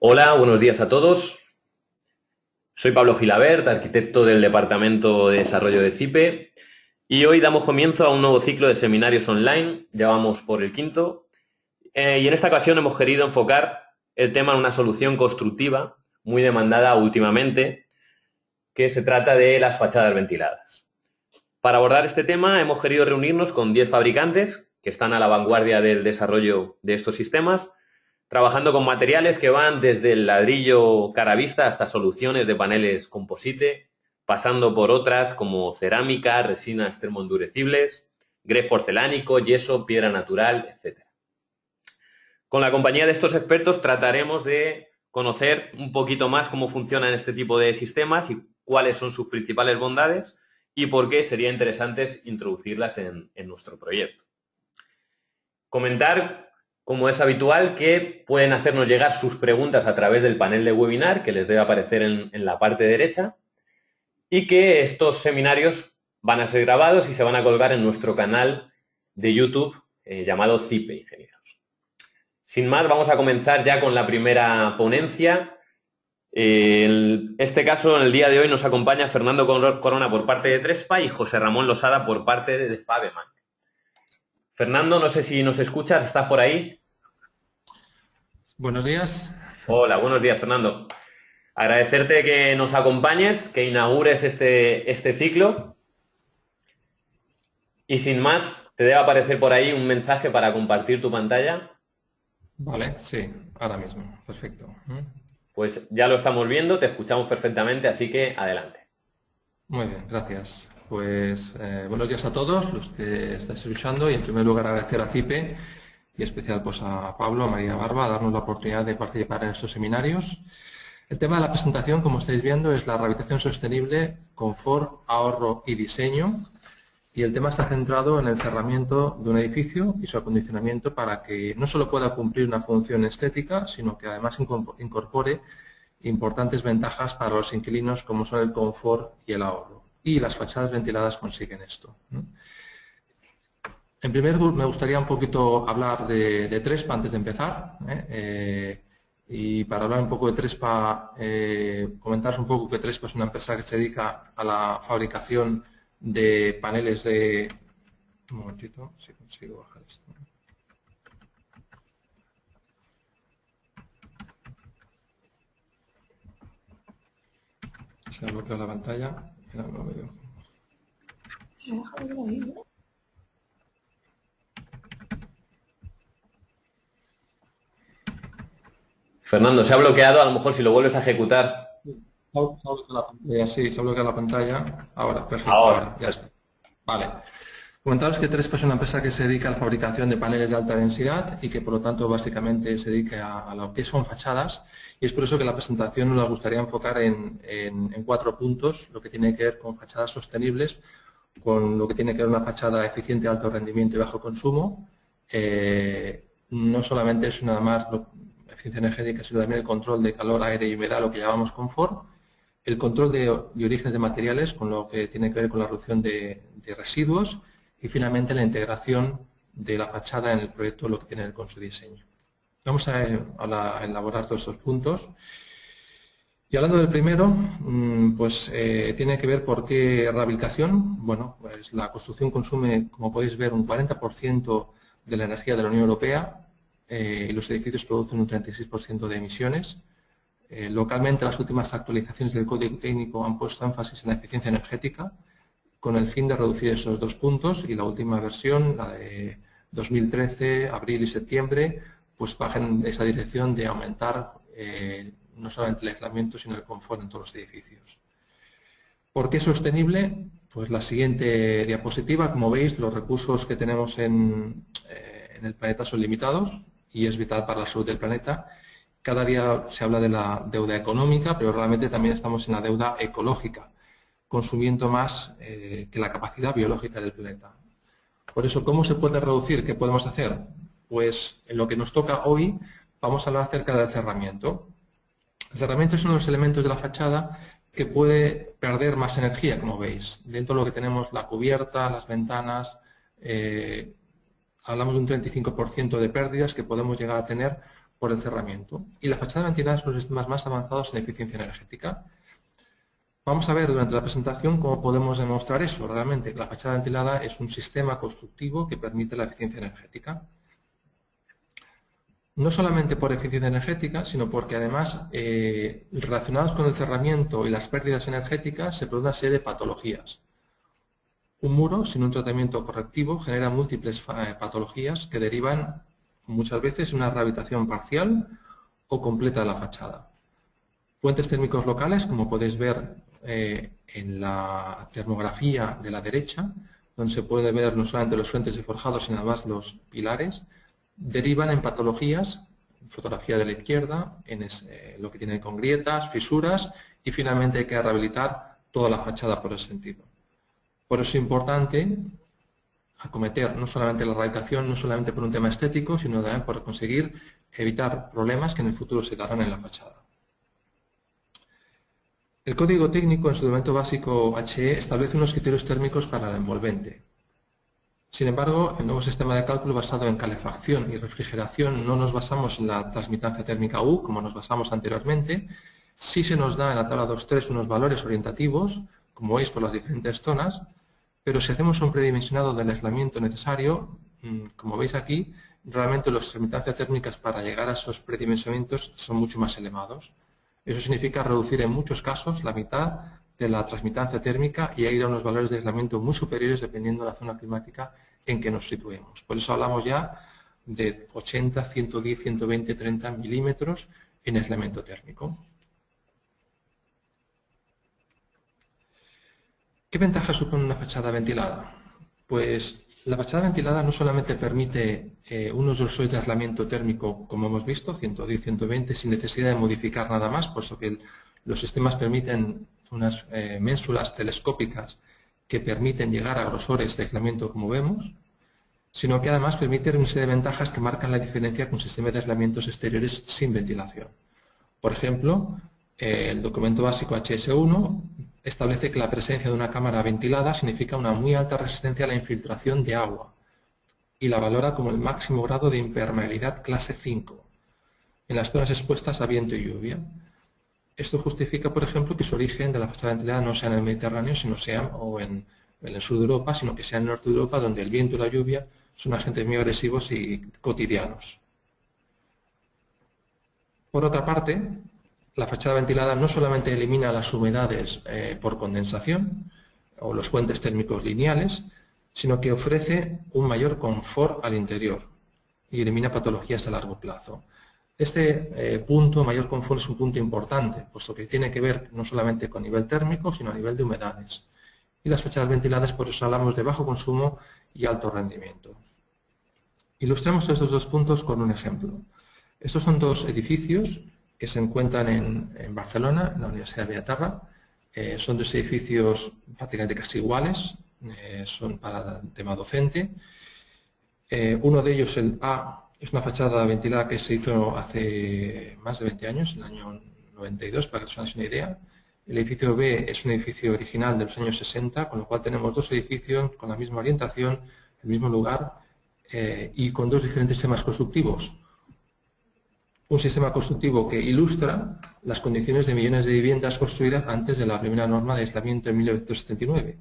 Hola, buenos días a todos. Soy Pablo Gilabert, arquitecto del Departamento de Desarrollo de CIPE, y hoy damos comienzo a un nuevo ciclo de seminarios online, ya vamos por el quinto, y en esta ocasión hemos querido enfocar el tema en una solución constructiva muy demandada últimamente, que se trata de las fachadas ventiladas. Para abordar este tema hemos querido reunirnos con 10 fabricantes que están a la vanguardia del desarrollo de estos sistemas, trabajando con materiales que van desde el ladrillo cara vista hasta soluciones de paneles composite, pasando por otras como cerámica, resinas termoendurecibles, grés porcelánico, yeso, piedra natural, etc. Con la compañía de estos expertos trataremos de conocer un poquito más cómo funcionan este tipo de sistemas y cuáles son sus principales bondades y por qué sería interesante introducirlas en nuestro proyecto. Comentar, como es habitual, que pueden hacernos llegar sus preguntas a través del panel de webinar que les debe aparecer en la parte derecha y que estos seminarios van a ser grabados y se van a colgar en nuestro canal de YouTube llamado CIPE Ingenieros. Sin más, vamos a comenzar ya con la primera ponencia. En este caso, en el día de hoy nos acompaña Fernando Corona por parte de Trespa y José Ramón Losada por parte de Fabeman. Fernando, no sé si nos escuchas, ¿estás por ahí? Buenos días. Hola, buenos días, Fernando. Agradecerte que nos acompañes, que inaugures este ciclo. Y sin más, te debe aparecer por ahí un mensaje para compartir tu pantalla. Vale, sí, ahora mismo. Perfecto. Pues ya lo estamos viendo, te escuchamos perfectamente, así que adelante. Muy bien, gracias. Pues buenos días a todos los que estáis escuchando y en primer lugar agradecer a CIPE y en especial pues, a Pablo, a María Barba, a darnos la oportunidad de participar en estos seminarios. El tema de la presentación, como estáis viendo, es la rehabilitación sostenible, confort, ahorro y diseño. Y el tema está centrado en el cerramiento de un edificio y su acondicionamiento para que no solo pueda cumplir una función estética, sino que además incorpore importantes ventajas para los inquilinos como son el confort y el ahorro. Y las fachadas ventiladas consiguen esto. En primer lugar, me gustaría un poquito hablar de Trespa antes de empezar. Y para hablar un poco de Trespa, comentaros un poco que Trespa es una empresa que se dedica a la fabricación de paneles de... Un momentito, si consigo bajar esto. Se ha bloqueado la pantalla. No lo veo. Fernando, se ha bloqueado, a lo mejor si lo vuelves a ejecutar. Sí, se ha bloqueado la pantalla. Ahora, perfecto, Ahora. ahora, ya está. Vale. Comentaros que Trespa es una empresa que se dedica a la fabricación de paneles de alta densidad y que por lo tanto básicamente se dedica a lo que son fachadas y es por eso que la presentación nos gustaría enfocar en 4 puntos, lo que tiene que ver con fachadas sostenibles, con lo que tiene que ver una fachada eficiente, alto rendimiento y bajo consumo. No solamente es nada más eficiencia energética, sino también el control de calor, aire y humedad, lo que llamamos confort, el control de orígenes de materiales, con lo que tiene que ver con la reducción de residuos, y finalmente la integración de la fachada en el proyecto, lo que tiene que ver con su diseño. Vamos a elaborar todos estos puntos. Y hablando del primero, pues tiene que ver por qué rehabilitación. Bueno, pues la construcción consume, como podéis ver, un 40% de la energía de la Unión Europea y los edificios producen un 36% de emisiones. Localmente, las últimas actualizaciones del Código Técnico han puesto énfasis en la eficiencia energética, con el fin de reducir esos 2 puntos y la última versión, la de 2013, abril y septiembre, pues baja en esa dirección de aumentar no solamente el aislamiento sino el confort en todos los edificios. ¿Por qué sostenible? Pues la siguiente diapositiva, como veis, los recursos que tenemos en el planeta son limitados y es vital para la salud del planeta. Cada día se habla de la deuda económica, pero realmente también estamos en la deuda ecológica, consumiendo más que la capacidad biológica del planeta. Por eso, ¿cómo se puede reducir? ¿Qué podemos hacer? Pues en lo que nos toca hoy vamos a hablar acerca del cerramiento. El cerramiento es uno de los elementos de la fachada que puede perder más energía, como veis. Dentro de lo que tenemos la cubierta, las ventanas, hablamos de un 35% de pérdidas que podemos llegar a tener por el cerramiento. Y la fachada ventilada son los sistemas más avanzados en eficiencia energética. Vamos a ver durante la presentación cómo podemos demostrar eso. Realmente la fachada ventilada es un sistema constructivo que permite la eficiencia energética. No solamente por eficiencia energética, sino porque además, relacionados con el cerramiento y las pérdidas energéticas, se produce una serie de patologías. Un muro sin un tratamiento correctivo genera múltiples patologías que derivan muchas veces en una rehabilitación parcial o completa de la fachada. Puentes térmicos locales, como podéis ver en la termografía de la derecha, donde se puede ver no solamente los frentes de forjado, sino además los pilares, derivan en patologías, fotografía de la izquierda, en lo que tiene con grietas, fisuras y finalmente hay que rehabilitar toda la fachada por ese sentido. Por eso es importante acometer no solamente la rehabilitación, no solamente por un tema estético, sino también por conseguir evitar problemas que en el futuro se darán en la fachada. El código técnico en su documento básico HE establece unos criterios térmicos para el envolvente. Sin embargo, el nuevo sistema de cálculo basado en calefacción y refrigeración no nos basamos en la transmitancia térmica U, como nos basamos anteriormente. Sí se nos da en la tabla 2.3 unos valores orientativos, como veis por las diferentes zonas, pero si hacemos un predimensionado del aislamiento necesario, como veis aquí, realmente las transmitancias térmicas para llegar a esos predimensionamientos son mucho más elevados. Eso significa reducir en muchos casos la mitad de la transmitancia térmica y ir a unos valores de aislamiento muy superiores dependiendo de la zona climática en que nos situemos. Por eso hablamos ya de 80, 110, 120, 30 milímetros en aislamiento térmico. ¿Qué ventajas supone una fachada ventilada? Pues la fachada ventilada no solamente permite unos grosores de aislamiento térmico, como hemos visto, 110, 120, sin necesidad de modificar nada más, por eso que los sistemas permiten unas ménsulas telescópicas que permiten llegar a grosores de aislamiento como vemos, sino que además permite una serie de ventajas que marcan la diferencia con sistemas de aislamientos exteriores sin ventilación. Por ejemplo, el documento básico HS1 establece que la presencia de una cámara ventilada significa una muy alta resistencia a la infiltración de agua y la valora como el máximo grado de impermeabilidad clase 5 en las zonas expuestas a viento y lluvia. Esto justifica, por ejemplo, que su origen de la fachada ventilada no sea en el Mediterráneo, o en el sur de Europa, sino que sea en el norte de Europa, donde el viento y la lluvia son agentes muy agresivos y cotidianos. Por otra parte, la fachada ventilada no solamente elimina las humedades por condensación o los puentes térmicos lineales, sino que ofrece un mayor confort al interior y elimina patologías a largo plazo. Este punto, mayor confort, es un punto importante, puesto que tiene que ver no solamente con nivel térmico, sino a nivel de humedades. Y las fachadas ventiladas, por eso hablamos de bajo consumo y alto rendimiento. Ilustramos estos dos puntos con un ejemplo. Estos son dos edificios que se encuentran en Barcelona, en la Universidad de Bellaterra. Son dos edificios prácticamente casi iguales, son para el tema docente. Uno de ellos, el A, es una fachada ventilada que se hizo hace más de 20 años, en el año 92, para que os hagáis una idea. El edificio B es un edificio original de los años 60, con lo cual tenemos dos edificios con la misma orientación, el mismo lugar y con dos diferentes sistemas constructivos. Un sistema constructivo que ilustra las condiciones de millones de viviendas construidas antes de la primera norma de aislamiento en 1979.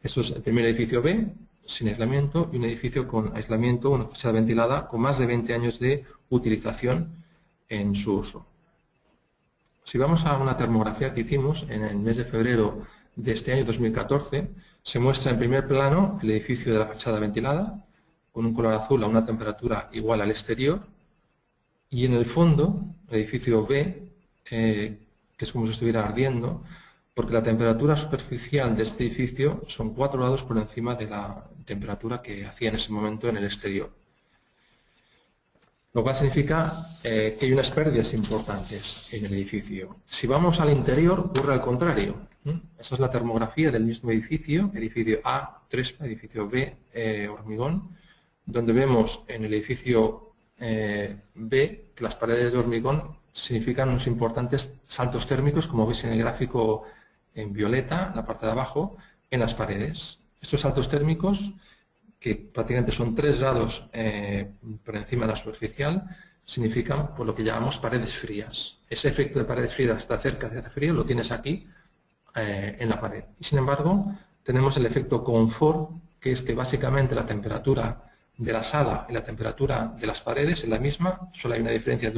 Eso es el primer edificio B, sin aislamiento, y un edificio con aislamiento, una fachada ventilada con más de 20 años de utilización en su uso. Si vamos a una termografía que hicimos en el mes de febrero de este año 2014, se muestra en primer plano el edificio de la fachada ventilada, con un color azul a una temperatura igual al exterior, y en el fondo, el edificio B, que es como si estuviera ardiendo, porque la temperatura superficial de este edificio son 4 grados por encima de la temperatura que hacía en ese momento en el exterior. Lo cual significa que hay unas pérdidas importantes en el edificio. Si vamos al interior, ocurre al contrario. Esa es la termografía del mismo edificio A, Trespa, edificio B, hormigón, donde vemos en el edificio B que las paredes de hormigón significan unos importantes saltos térmicos, como veis en el gráfico en violeta, en la parte de abajo, en las paredes. Estos saltos térmicos, que prácticamente son 3 grados por encima de la superficial, significan por lo que llamamos paredes frías. Ese efecto de paredes frías está cerca de hacer frío, lo tienes aquí en la pared. Y sin embargo, tenemos el efecto confort, que es que básicamente la temperatura de la sala y la temperatura de las paredes es la misma, solo hay una diferencia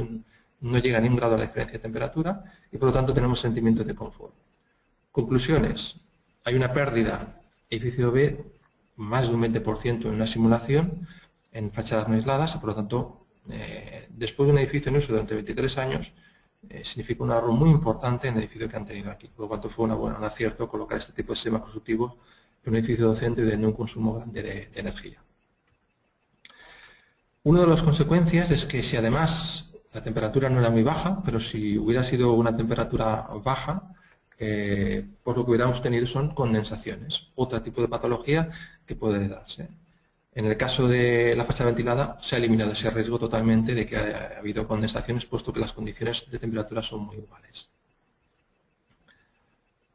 no llega ni un grado a la diferencia de temperatura y por lo tanto tenemos sentimientos de confort. Conclusiones. Hay una pérdida edificio B más de un 20% en una simulación en fachadas no aisladas y por lo tanto después de un edificio en uso durante 23 años significa un ahorro muy importante en el edificio que han tenido aquí. Por lo tanto fue un acierto colocar este tipo de sistemas constructivos en un edificio docente y de un consumo grande de energía. Una de las consecuencias es que si además la temperatura no era muy baja, pero si hubiera sido una temperatura baja, pues lo que hubiéramos tenido son condensaciones, otro tipo de patología que puede darse. En el caso de la fachada ventilada se ha eliminado ese riesgo totalmente de que haya habido condensaciones, puesto que las condiciones de temperatura son muy iguales.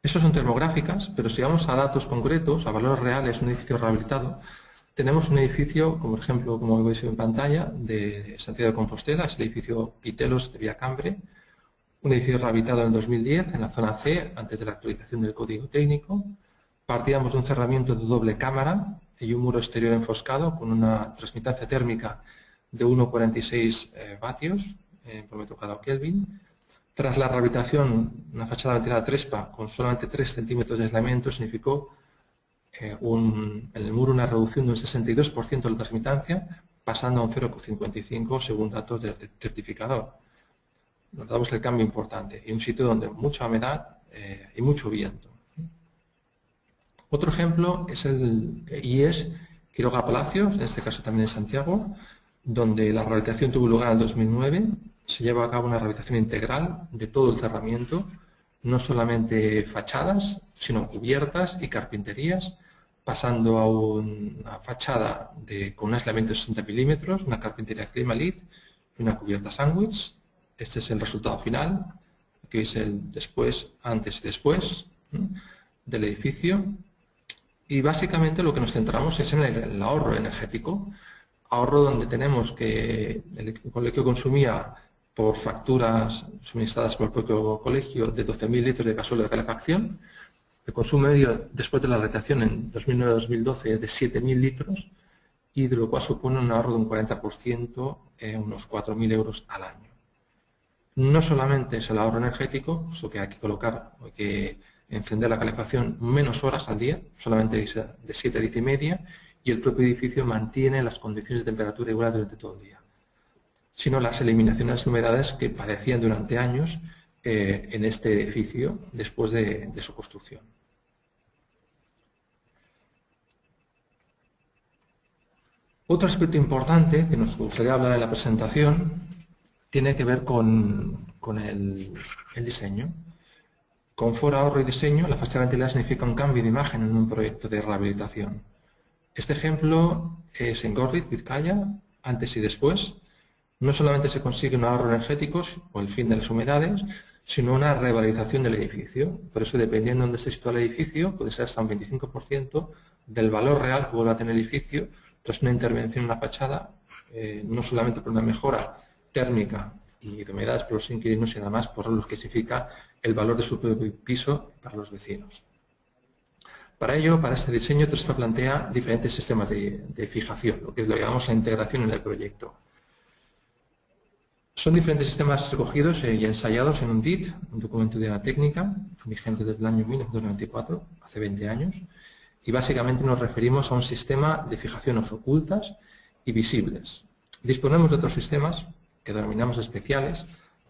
Esas son termográficas, pero si vamos a datos concretos, a valores reales, un edificio rehabilitado, tenemos un edificio, como por ejemplo, como veis en pantalla, de Santiago de Compostela, es el edificio Pitelos de Villacambre, un edificio rehabilitado en el 2010 en la zona C, antes de la actualización del código técnico. Partíamos de un cerramiento de doble cámara y un muro exterior enfoscado con una transmitancia térmica de 1,46 vatios por metro cuadrado Kelvin. Tras la rehabilitación, una fachada ventilada Trespa con solamente 3 centímetros de aislamiento significó en el muro una reducción de un 62% de la transmitancia, pasando a un 0,55 según datos del certificador. Nos damos el cambio importante y un sitio donde mucha humedad y mucho viento. Otro ejemplo es el IES Quiroga Palacios, en este caso también en Santiago, donde la rehabilitación tuvo lugar en el 2009. Se lleva a cabo una rehabilitación integral de todo el cerramiento, no solamente fachadas, sino cubiertas y carpinterías, pasando a una fachada con un aislamiento de 60 milímetros, una carpintería Climalit y una cubierta sándwich. Este es el resultado final, que es el después, antes y después del edificio. Y básicamente lo que nos centramos es en el ahorro energético, ahorro donde tenemos que el colegio consumía por facturas suministradas por el propio colegio de 12.000 litros de gasóleo de calefacción. El consumo medio después de la rehabilitación en 2009-2012 es de 7.000 litros y de lo cual supone un ahorro de un 40%, unos 4.000 euros al año. No solamente es el ahorro energético, eso que hay que colocar, hay que encender la calefacción menos horas al día, solamente de 7 a 10 y media, y el propio edificio mantiene las condiciones de temperatura iguales durante todo el día, sino las eliminaciones de humedades que padecían durante años en este edificio después de su construcción. Otro aspecto importante que nos gustaría hablar en la presentación tiene que ver con el diseño. Confort, ahorro y diseño, la fachada ventilada significa un cambio de imagen en un proyecto de rehabilitación. Este ejemplo es en Gorliz, Vizcaya, antes y después. No solamente se consigue un ahorro energético o el fin de las humedades, sino una revalorización del edificio. Por eso, dependiendo de dónde se sitúa el edificio, puede ser hasta un 25% del valor real que vuelva a tener el edificio tras una intervención en la fachada, no solamente por una mejora térmica y de humedades por los inquilinos, y además por lo que significa el valor de su propio piso para los vecinos. Para ello, para este diseño, Trespa plantea diferentes sistemas de fijación, lo que llamamos la integración en el proyecto. Son diferentes sistemas recogidos y ensayados en un DIT, un documento de la técnica, vigente desde el año 1994, hace 20 años, y básicamente nos referimos a un sistema de fijaciones ocultas y visibles. Disponemos de otros sistemas que denominamos especiales,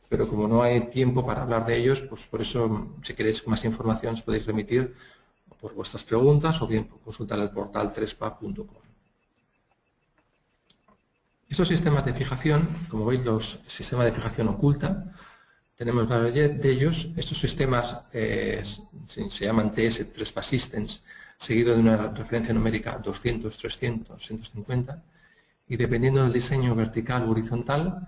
pero como no hay tiempo para hablar de ellos, pues por eso, si queréis más información, os podéis remitir por vuestras preguntas o bien por consultar el portal trespa.com. Estos sistemas de fijación, como veis, los sistemas de fijación oculta, tenemos varios de ellos. Estos sistemas se llaman TS Trespa Systems, seguido de una referencia numérica 200, 300, 250, y dependiendo del diseño vertical o horizontal,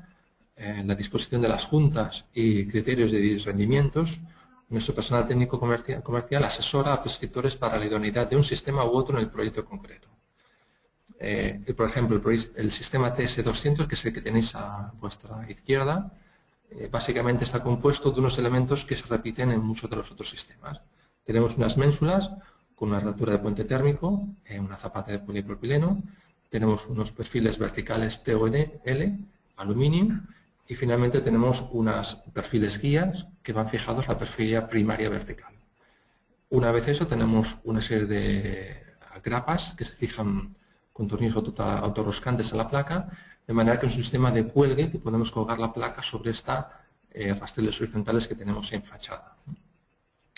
la disposición de las juntas y criterios de rendimientos, nuestro personal técnico comercial asesora a prescriptores para la idoneidad de un sistema u otro en el proyecto concreto. por ejemplo, el sistema TS200, que es el que tenéis a vuestra izquierda, básicamente está compuesto de unos elementos que se repiten en muchos de los otros sistemas. Tenemos unas ménsulas con una herradura de puente térmico, una zapata de polipropileno, tenemos unos perfiles verticales TOL, aluminio, y finalmente tenemos unos perfiles guías que van fijados a la perfilería primaria vertical. Una vez eso, tenemos una serie de grapas que se fijan con tornillos autorroscantes a la placa, de manera que es un sistema de cuelgue que podemos colgar la placa sobre esta rastreros horizontales que tenemos en fachada.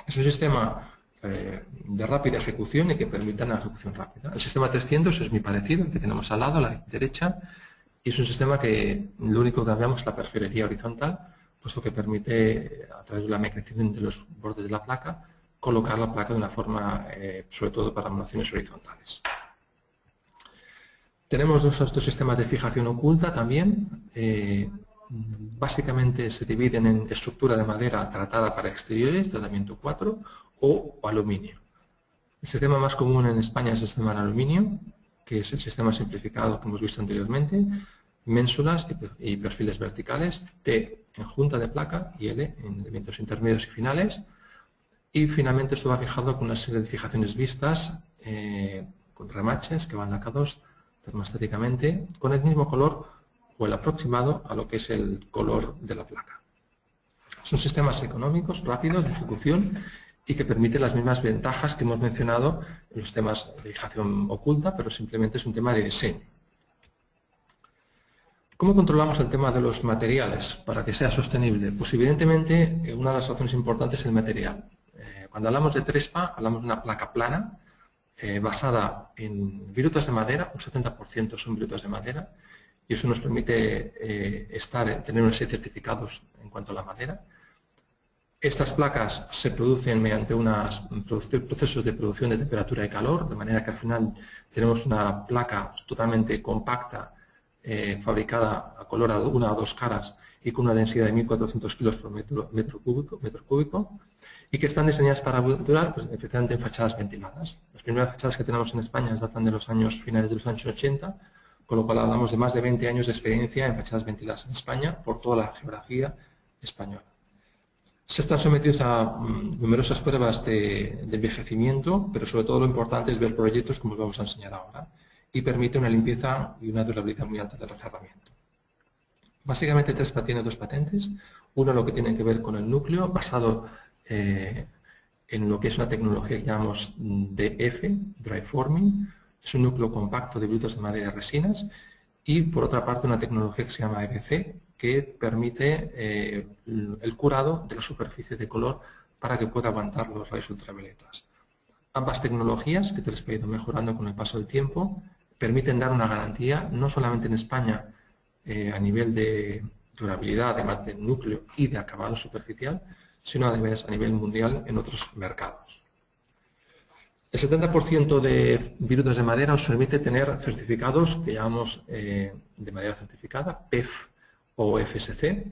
Es un sistema de rápida ejecución y que permite una ejecución rápida. El sistema 300 es muy parecido, el que tenemos al lado, a la derecha, y es un sistema que lo único que cambiamos es la perfilería horizontal, puesto que permite, a través de la mecanización de los bordes de la placa, colocar la placa de una forma, sobre todo para emulaciones horizontales. Tenemos dos sistemas de fijación oculta también. Básicamente se dividen en estructura de madera tratada para exteriores, tratamiento 4, o aluminio. El sistema más común en España es el sistema en aluminio, que es el sistema simplificado que hemos visto anteriormente, ménsulas y perfiles verticales, T en junta de placa y L en elementos intermedios y finales. Y finalmente esto va fijado con una serie de fijaciones vistas, con remaches que van lacados termostáticamente con el mismo color o el aproximado a lo que es el color de la placa. Son sistemas económicos, rápidos de ejecución y que permiten las mismas ventajas que hemos mencionado en los temas de fijación oculta, pero simplemente es un tema de diseño. ¿Cómo controlamos el tema de los materiales para que sea sostenible? Pues evidentemente una de las razones importantes es el material. Cuando hablamos de Trespa, hablamos de una placa plana basada en virutas de madera, un 70% son virutas de madera, y eso nos permite tener una serie de certificados en cuanto a la madera. Estas placas se producen mediante unos procesos de producción de temperatura y calor, de manera que al final tenemos una placa totalmente compacta, fabricada a color a una o dos caras y con una densidad de 1.400 kilos por metro cúbico, y que están diseñadas para durar, pues, especialmente en fachadas ventiladas. Las primeras fachadas que tenemos en España datan de los finales de los años 80, con lo cual hablamos de más de 20 años de experiencia en fachadas ventiladas en España por toda la geografía española. Se están sometidos a numerosas pruebas de envejecimiento, pero sobre todo lo importante es ver proyectos como os vamos a enseñar ahora, y permite una limpieza y una durabilidad muy alta del cerramiento. Básicamente Trespa tiene dos patentes, uno lo que tiene que ver con el núcleo, basado en lo que es una tecnología que llamamos DF, Dry Forming, es un núcleo compacto de virutas de madera y resinas, y por otra parte una tecnología que se llama EBC, que permite el curado de la superficie de color para que pueda aguantar los rayos ultravioletas. Ambas tecnologías, que Trespa ha ido mejorando con el paso del tiempo, permiten dar una garantía, no solamente en España a nivel de durabilidad de núcleo y de acabado superficial, sino además a nivel mundial en otros mercados. El 70% de virutas de madera nos permite tener certificados que llamamos de madera certificada, PEF o FSC,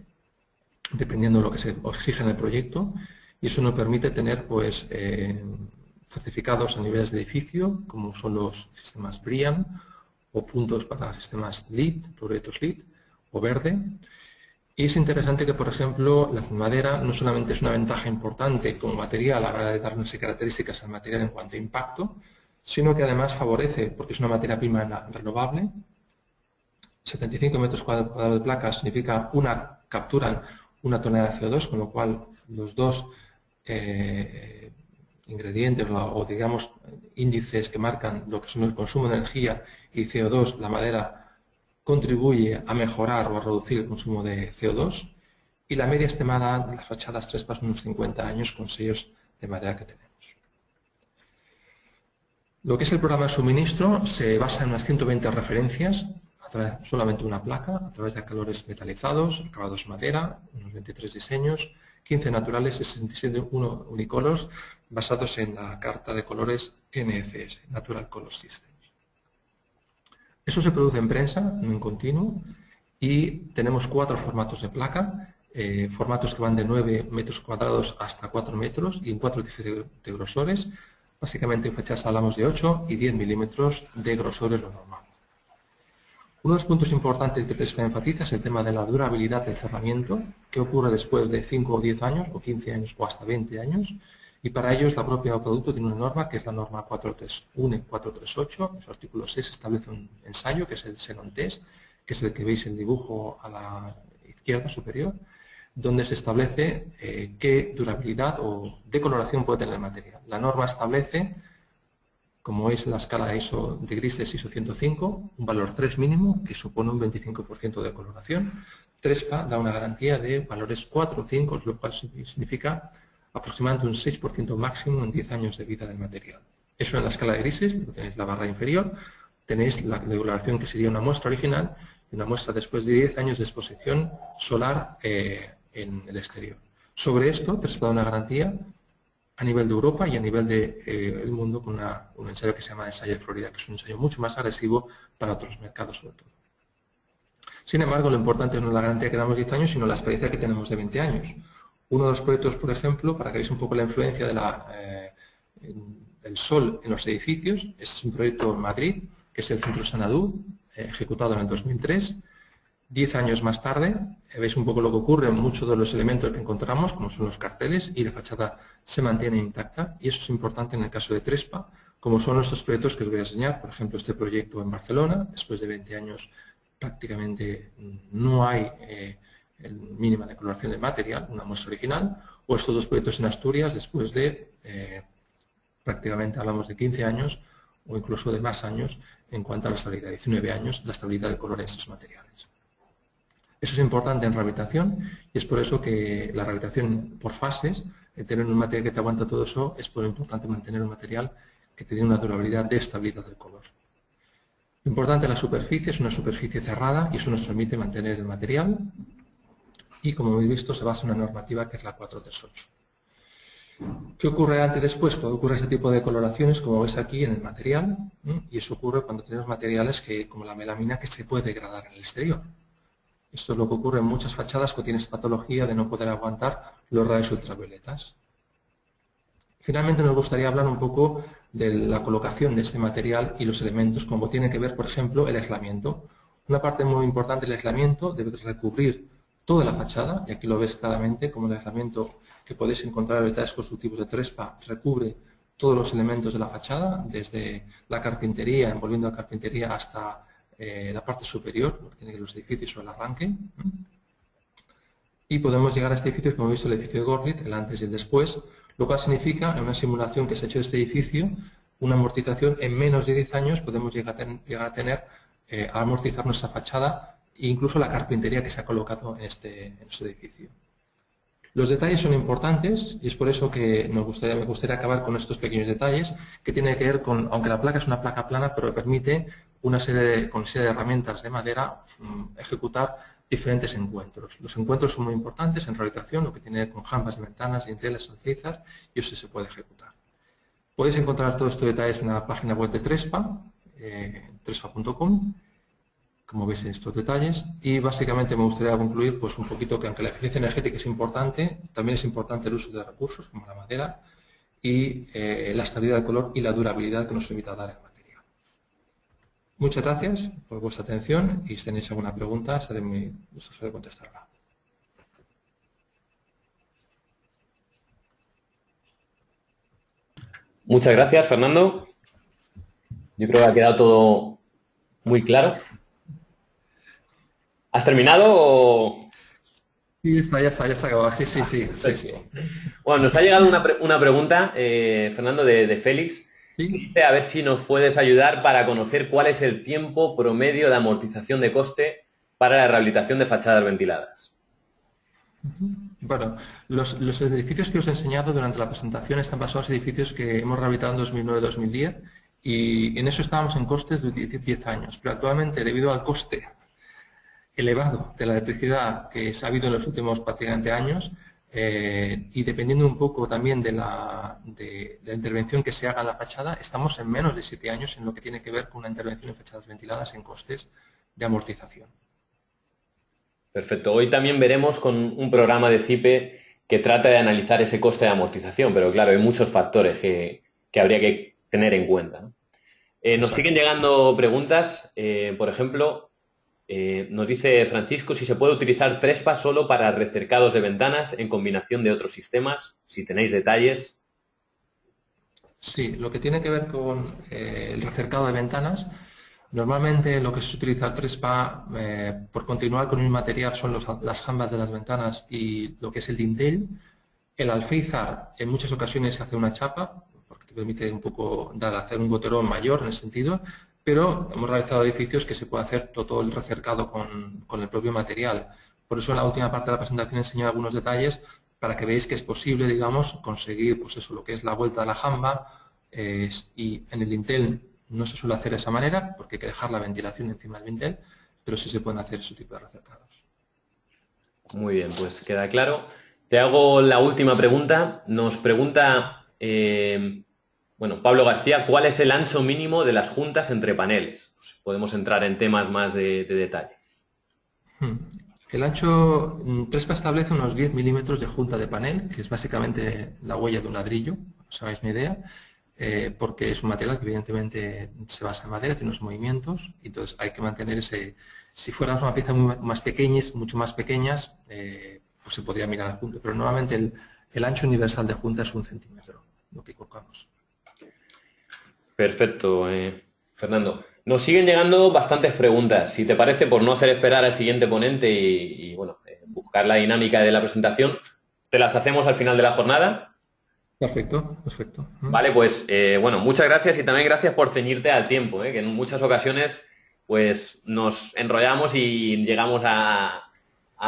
dependiendo de lo que se exige en el proyecto, y eso nos permite tener pues, certificados a niveles de edificio, como son los sistemas BREEAM, o puntos para sistemas LEED, proyectos LEED, o verde. Y es interesante que, por ejemplo, la madera no solamente es una ventaja importante como material a la hora de darnos características al material en cuanto a impacto, sino que además favorece, porque es una materia prima renovable. 75 metros cuadrados de placa significa capturan una tonelada de CO2, con lo cual los dos ingredientes o digamos índices que marcan lo que son el consumo de energía y CO2, la madera contribuye a mejorar o a reducir el consumo de CO2, y la media estimada de las fachadas Trespa son unos 50 años con sellos de madera que tenemos. Lo que es el programa de suministro se basa en unas 120 referencias, solamente una placa, a través de calores metalizados, acabados madera, unos 23 diseños, 15 naturales y 67 unicolors basados en la carta de colores NCS, Natural Color System. Eso se produce en prensa, en continuo, y tenemos 4 formatos de placa, formatos que van de 9 metros cuadrados hasta 4 metros y en 4 diferentes grosores. Básicamente en fachadas hablamos de 8 y 10 milímetros de grosor es lo normal. Uno de los puntos importantes que TRESPA enfatiza es el tema de la durabilidad del cerramiento, que ocurre después de 5 o 10 años, o 15 años, o hasta 20 años, y para ello la propia producto tiene una norma, que es la norma 431 y 438. En su artículo 6 establece un ensayo, que es el Xenon Test, que es el que veis el dibujo a la izquierda superior, donde se establece qué durabilidad o decoloración puede tener el material. La norma establece, como es la escala ISO de grises ISO 105, un valor 3 mínimo, que supone un 25% de coloración. TRESPA da una garantía de valores 4 o 5, lo cual significa aproximadamente un 6% máximo en 10 años de vida del material. Eso en la escala de grises, tenéis la barra inferior, tenéis la decoloración, que sería una muestra original, y una muestra después de 10 años de exposición solar en el exterior. Sobre esto, TRESPA da una garantía a nivel de Europa y a nivel del mundo con un ensayo que se llama ensayo de Florida, que es un ensayo mucho más agresivo para otros mercados sobre todo. Sin embargo, lo importante no es la garantía que damos 10 años, sino la experiencia que tenemos de 20 años. Uno de los proyectos, por ejemplo, para que veáis un poco la influencia del sol en los edificios, es un proyecto en Madrid, que es el Centro Xanadu, ejecutado en el 2003. 10 años más tarde, veis un poco lo que ocurre, muchos de los elementos que encontramos, como son los carteles, y la fachada se mantiene intacta, y eso es importante en el caso de TRESPA, como son estos proyectos que os voy a enseñar. Por ejemplo, este proyecto en Barcelona, después de 20 años prácticamente no hay mínima decoloración de material, una muestra original, o estos dos proyectos en Asturias, después de prácticamente hablamos de 15 años, o incluso de más años en cuanto a la estabilidad, 19 años, la estabilidad del color en estos materiales. Eso es importante en rehabilitación, y es por eso que la rehabilitación por fases, tener un material que te aguanta todo eso, es por lo importante mantener un material que tiene una durabilidad de estabilidad del color. Lo importante en la superficie es una superficie cerrada, y eso nos permite mantener el material, y como habéis visto se basa en una normativa que es la 438. ¿Qué ocurre antes y después? Puede ocurrir este tipo de coloraciones, como veis aquí, en el material, y eso ocurre cuando tenemos materiales como la melamina, que se puede degradar en el exterior. Esto es lo que ocurre en muchas fachadas que tienen patología de no poder aguantar los rayos ultravioletas. Finalmente nos gustaría hablar un poco de la colocación de este material y los elementos, como tiene que ver, por ejemplo, el aislamiento. Una parte muy importante del aislamiento debe recubrir toda la fachada, y aquí lo ves claramente, como el aislamiento que podéis encontrar en detalles constructivos de TRESPA recubre todos los elementos de la fachada, desde la carpintería, envolviendo la carpintería, hasta la parte superior, lo que tiene que los edificios o el arranque. Y podemos llegar a este edificio, como hemos visto el edificio de Gorlitz, el antes y el después, lo cual significa, en una simulación que se ha hecho de este edificio, una amortización en menos de 10 años podemos llegar a tener, a amortizar nuestra fachada e incluso la carpintería que se ha colocado en este edificio. Los detalles son importantes, y es por eso que me gustaría acabar con estos pequeños detalles, que tienen que ver con, aunque la placa es una placa plana, pero permite con una serie de herramientas de madera ejecutar diferentes encuentros. Los encuentros son muy importantes en rehabilitación, lo que tiene que ver con jambas de ventanas, dinteles, alféizar, y eso se puede ejecutar. Podéis encontrar todos estos detalles en la página web de TRESPA, trespa.com, como veis estos detalles, y básicamente me gustaría concluir pues un poquito que aunque la eficiencia energética es importante, también es importante el uso de recursos como la madera y la estabilidad del color y la durabilidad que nos permita dar el material. Muchas gracias por vuestra atención, y si tenéis alguna pregunta estaré muy gustoso de contestarla. Muchas gracias, Fernando. Yo creo que ha quedado todo muy claro. ¿Has terminado o...? Sí, ya está acabado. Sí. Bueno, nos ha llegado una pregunta, Fernando, de Félix. ¿Sí? Dice a ver si nos puedes ayudar para conocer cuál es el tiempo promedio de amortización de coste para la rehabilitación de fachadas ventiladas. Bueno, los edificios que os he enseñado durante la presentación están basados en edificios que hemos rehabilitado en 2009-2010, y en eso estábamos en costes de 10 años, pero actualmente, debido al coste elevado de la electricidad que se ha habido en los últimos prácticamente años, y dependiendo un poco también de la intervención que se haga en la fachada, estamos en menos de 7 años en lo que tiene que ver con una intervención en fachadas ventiladas en costes de amortización. Perfecto. Hoy también veremos con un programa de CIPE que trata de analizar ese coste de amortización, pero claro, hay muchos factores que habría que tener en cuenta, ¿no? Nos siguen llegando preguntas, por ejemplo, Nos dice Francisco si se puede utilizar Trespa solo para recercados de ventanas en combinación de otros sistemas. Si tenéis detalles. Sí, lo que tiene que ver con el recercado de ventanas, normalmente lo que se utiliza el Trespa, por continuar con el material, son las jambas de las ventanas y lo que es el dintel. El alféizar en muchas ocasiones se hace una chapa, porque te permite un poco hacer un goterón mayor en ese sentido, pero hemos realizado edificios que se puede hacer todo el recercado con el propio material. Por eso en la última parte de la presentación enseño algunos detalles para que veáis que es posible, digamos, conseguir pues eso, lo que es la vuelta de la jamba, y en el dintel no se suele hacer de esa manera porque hay que dejar la ventilación encima del dintel, pero sí se pueden hacer ese tipo de recercados. Muy bien, pues queda claro. Te hago la última pregunta. Nos pregunta, bueno, Pablo García, ¿cuál es el ancho mínimo de las juntas entre paneles? Pues podemos entrar en temas más de detalle. Hmm. El ancho, Trespa establece unos 10 milímetros de junta de panel, que es básicamente la huella de un ladrillo, os hagáis una idea, porque es un material que evidentemente se basa en madera, tiene unos movimientos, y entonces hay que mantener ese. Si fuéramos una pieza más pequeñas, mucho más pequeñas, pues se podría mirar al punto, pero normalmente el ancho universal de junta es 1 centímetro, lo que colocamos. Perfecto, Fernando. Nos siguen llegando bastantes preguntas. Si te parece, por no hacer esperar al siguiente ponente bueno, buscar la dinámica de la presentación, te las hacemos al final de la jornada. Perfecto, perfecto. Vale, pues bueno, muchas gracias y también gracias por ceñirte al tiempo, que en muchas ocasiones pues nos enrollamos y llegamos a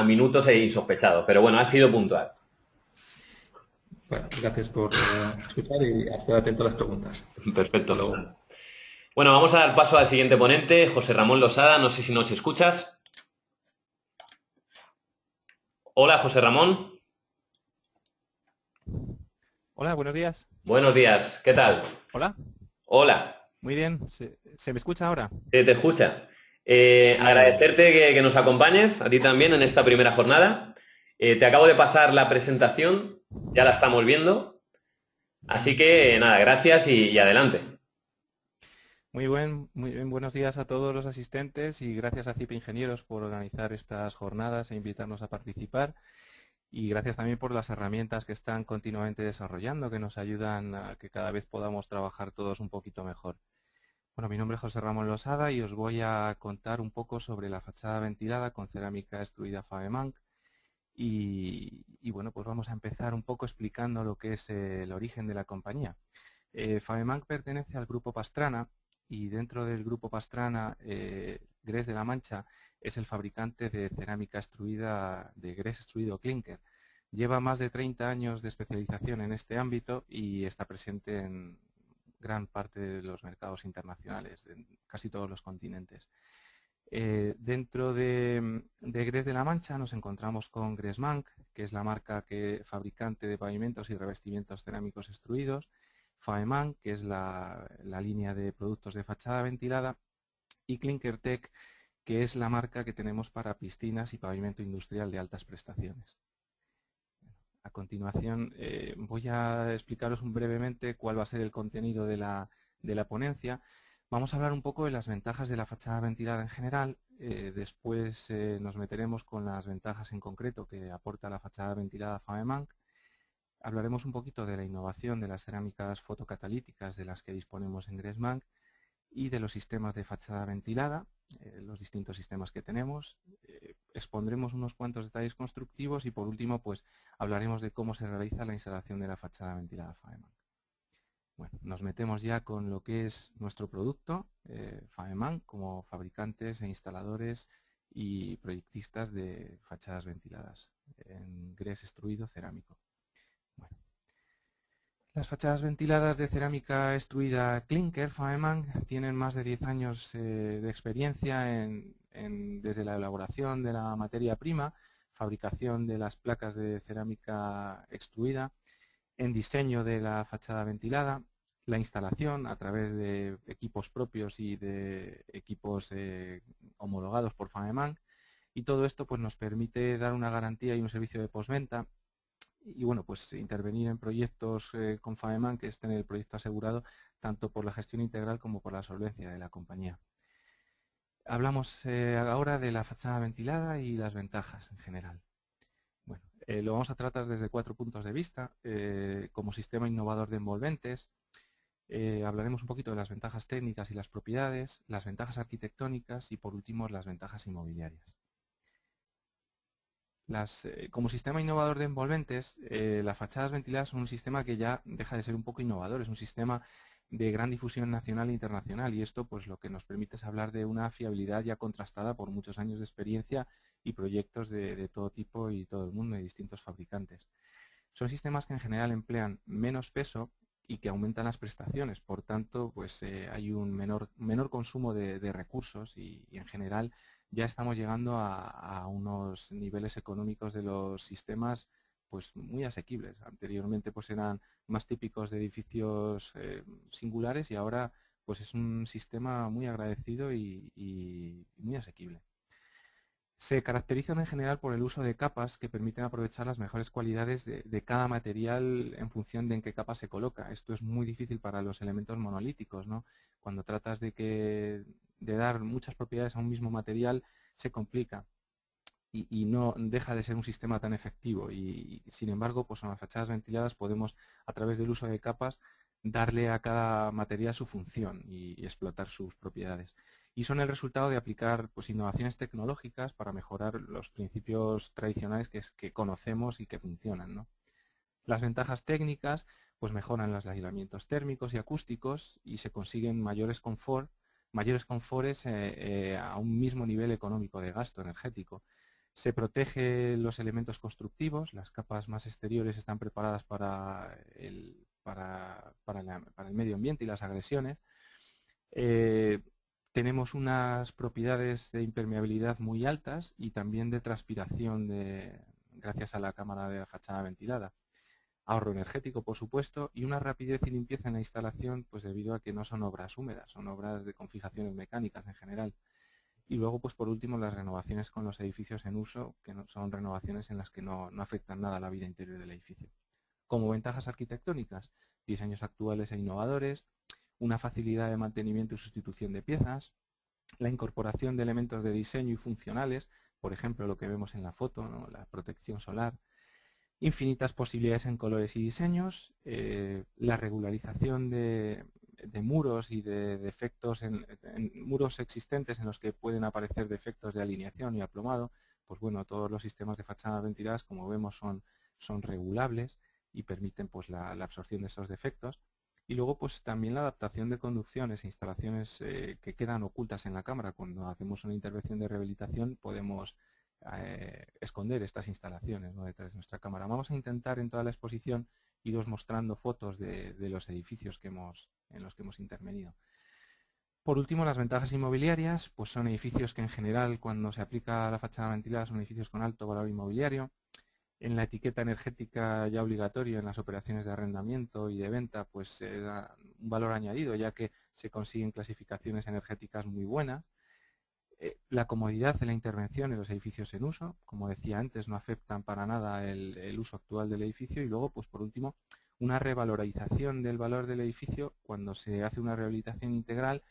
minutos insospechados. Pero bueno, ha sido puntual. Bueno, gracias por escuchar y estar atento a las preguntas. Perfecto, Hasta luego. Fernando. Bueno, vamos a dar paso al siguiente ponente, José Ramón Losada. No sé si nos escuchas. Hola, José Ramón. Hola, buenos días. Buenos días, ¿qué tal? Hola, Hola, muy bien. ¿Se me escucha ahora? te escucha. Muy bien. Agradecerte que nos acompañes, a ti también, en esta primera jornada. Te acabo de pasar la presentación, ya la estamos viendo. Así que nada, gracias y adelante. Muy bien. Buenos días a todos los asistentes y gracias a CIP Ingenieros por organizar estas jornadas e invitarnos a participar. Y gracias también por las herramientas que están continuamente desarrollando, que nos ayudan a que cada vez podamos trabajar todos un poquito mejor. Bueno, mi nombre es José Ramón Losada y os voy a contar un poco sobre la fachada ventilada con cerámica extruida Fabemang. Bueno, pues vamos a empezar un poco explicando lo que es el origen de la compañía. Fabemang pertenece al grupo Pastrana y dentro del grupo Pastrana, Gres de la Mancha es el fabricante de cerámica extruida, de gres extruido clinker. Lleva más de 30 años de especialización en este ámbito y está presente en gran parte de los mercados internacionales, en casi todos los continentes. Dentro de Gres de la Mancha nos encontramos con Gresmank, que es la marca fabricante de pavimentos y revestimientos cerámicos extruidos, Faeman, que es la línea de productos de fachada ventilada, y Clinkertech, que es la marca que tenemos para piscinas y pavimento industrial de altas prestaciones. A continuación voy a explicaros brevemente cuál va a ser el contenido de la ponencia. Vamos a hablar un poco de las ventajas de la fachada ventilada en general, después nos meteremos con las ventajas en concreto que aporta la fachada ventilada Fabemang. Hablaremos un poquito de la innovación de las cerámicas fotocatalíticas de las que disponemos en Gresmank y de los sistemas de fachada ventilada, los distintos sistemas que tenemos. Expondremos unos cuantos detalles constructivos y por último pues hablaremos de cómo se realiza la instalación de la fachada ventilada Fabemang. Bueno, nos metemos ya con lo que es nuestro producto, Fabemang, como fabricantes e instaladores y proyectistas de fachadas ventiladas en gres extruido cerámico. Bueno, las fachadas ventiladas de cerámica extruida Clinker Fabemang tienen más de 10 años de experiencia desde la elaboración de la materia prima, fabricación de las placas de cerámica extruida, en diseño de la fachada ventilada, la instalación a través de equipos propios y de equipos homologados por Fabemang, y todo esto pues, nos permite dar una garantía y un servicio de postventa y bueno, pues intervenir en proyectos con Fabemang, que es tener el proyecto asegurado tanto por la gestión integral como por la solvencia de la compañía. Hablamos ahora de la fachada ventilada y las ventajas en general. Bueno, lo vamos a tratar desde 4 puntos de vista. Como sistema innovador de envolventes, hablaremos un poquito de las ventajas técnicas y las propiedades, las ventajas arquitectónicas y por último las ventajas inmobiliarias. Como sistema innovador de envolventes, las fachadas ventiladas son un sistema que ya deja de ser un poco innovador, es un sistema de gran difusión nacional e internacional y esto pues lo que nos permite es hablar de una fiabilidad ya contrastada por muchos años de experiencia y proyectos de todo tipo y todo el mundo de distintos fabricantes. Son sistemas que en general emplean menos peso y que aumentan las prestaciones, por tanto pues hay un menor consumo de recursos y en general ya estamos llegando a unos niveles económicos de los sistemas pues muy asequibles. Anteriormente pues eran más típicos de edificios singulares y ahora pues es un sistema muy agradecido y muy asequible. Se caracterizan en general por el uso de capas que permiten aprovechar las mejores cualidades de cada material en función de en qué capa se coloca. Esto es muy difícil para los elementos monolíticos, ¿no? Cuando tratas de dar muchas propiedades a un mismo material, se complica y no deja de ser un sistema tan efectivo. Y sin embargo, pues en las fachadas ventiladas podemos, a través del uso de capas, darle a cada material su función y explotar sus propiedades. Y son el resultado de aplicar pues, innovaciones tecnológicas para mejorar los principios tradicionales que conocemos y que funcionan, ¿no? Las ventajas técnicas pues mejoran los aislamientos térmicos y acústicos y se consiguen mayores confortes a un mismo nivel económico de gasto energético. Se protege los elementos constructivos, las capas más exteriores están preparadas para el medio ambiente y las agresiones. Tenemos unas propiedades de impermeabilidad muy altas y también de transpiración gracias a la cámara de la fachada ventilada. Ahorro energético, por supuesto, y una rapidez y limpieza en la instalación, pues debido a que no son obras húmedas, son obras de configuraciones mecánicas en general. Y luego, pues por último, las renovaciones con los edificios en uso, que no, son renovaciones en las que no afectan nada a la vida interior del edificio. Como ventajas arquitectónicas, diseños actuales e innovadores, una facilidad de mantenimiento y sustitución de piezas, la incorporación de elementos de diseño y funcionales, por ejemplo, lo que vemos en la foto, ¿no? La protección solar, infinitas posibilidades en colores y diseños, la regularización de muros y de defectos en muros existentes en los que pueden aparecer defectos de alineación y aplomado, pues bueno, todos los sistemas de fachadas ventiladas, como vemos, son regulables y permiten pues la absorción de esos defectos. Y luego pues también la adaptación de conducciones e instalaciones que quedan ocultas en la cámara. Cuando hacemos una intervención de rehabilitación podemos esconder estas instalaciones, ¿no?, detrás de nuestra cámara. Vamos a intentar en toda la exposición iros mostrando fotos de los edificios en los que hemos intervenido. Por último, las ventajas inmobiliarias, pues son edificios que en general cuando se aplica la fachada ventilada son edificios con alto valor inmobiliario. En la etiqueta energética ya obligatoria en las operaciones de arrendamiento y de venta, pues se da un valor añadido, ya que se consiguen clasificaciones energéticas muy buenas. La comodidad de la intervención en los edificios en uso, como decía antes, no afectan para nada el uso actual del edificio. Y luego, pues por último, una revalorización del valor del edificio cuando se hace una rehabilitación integral.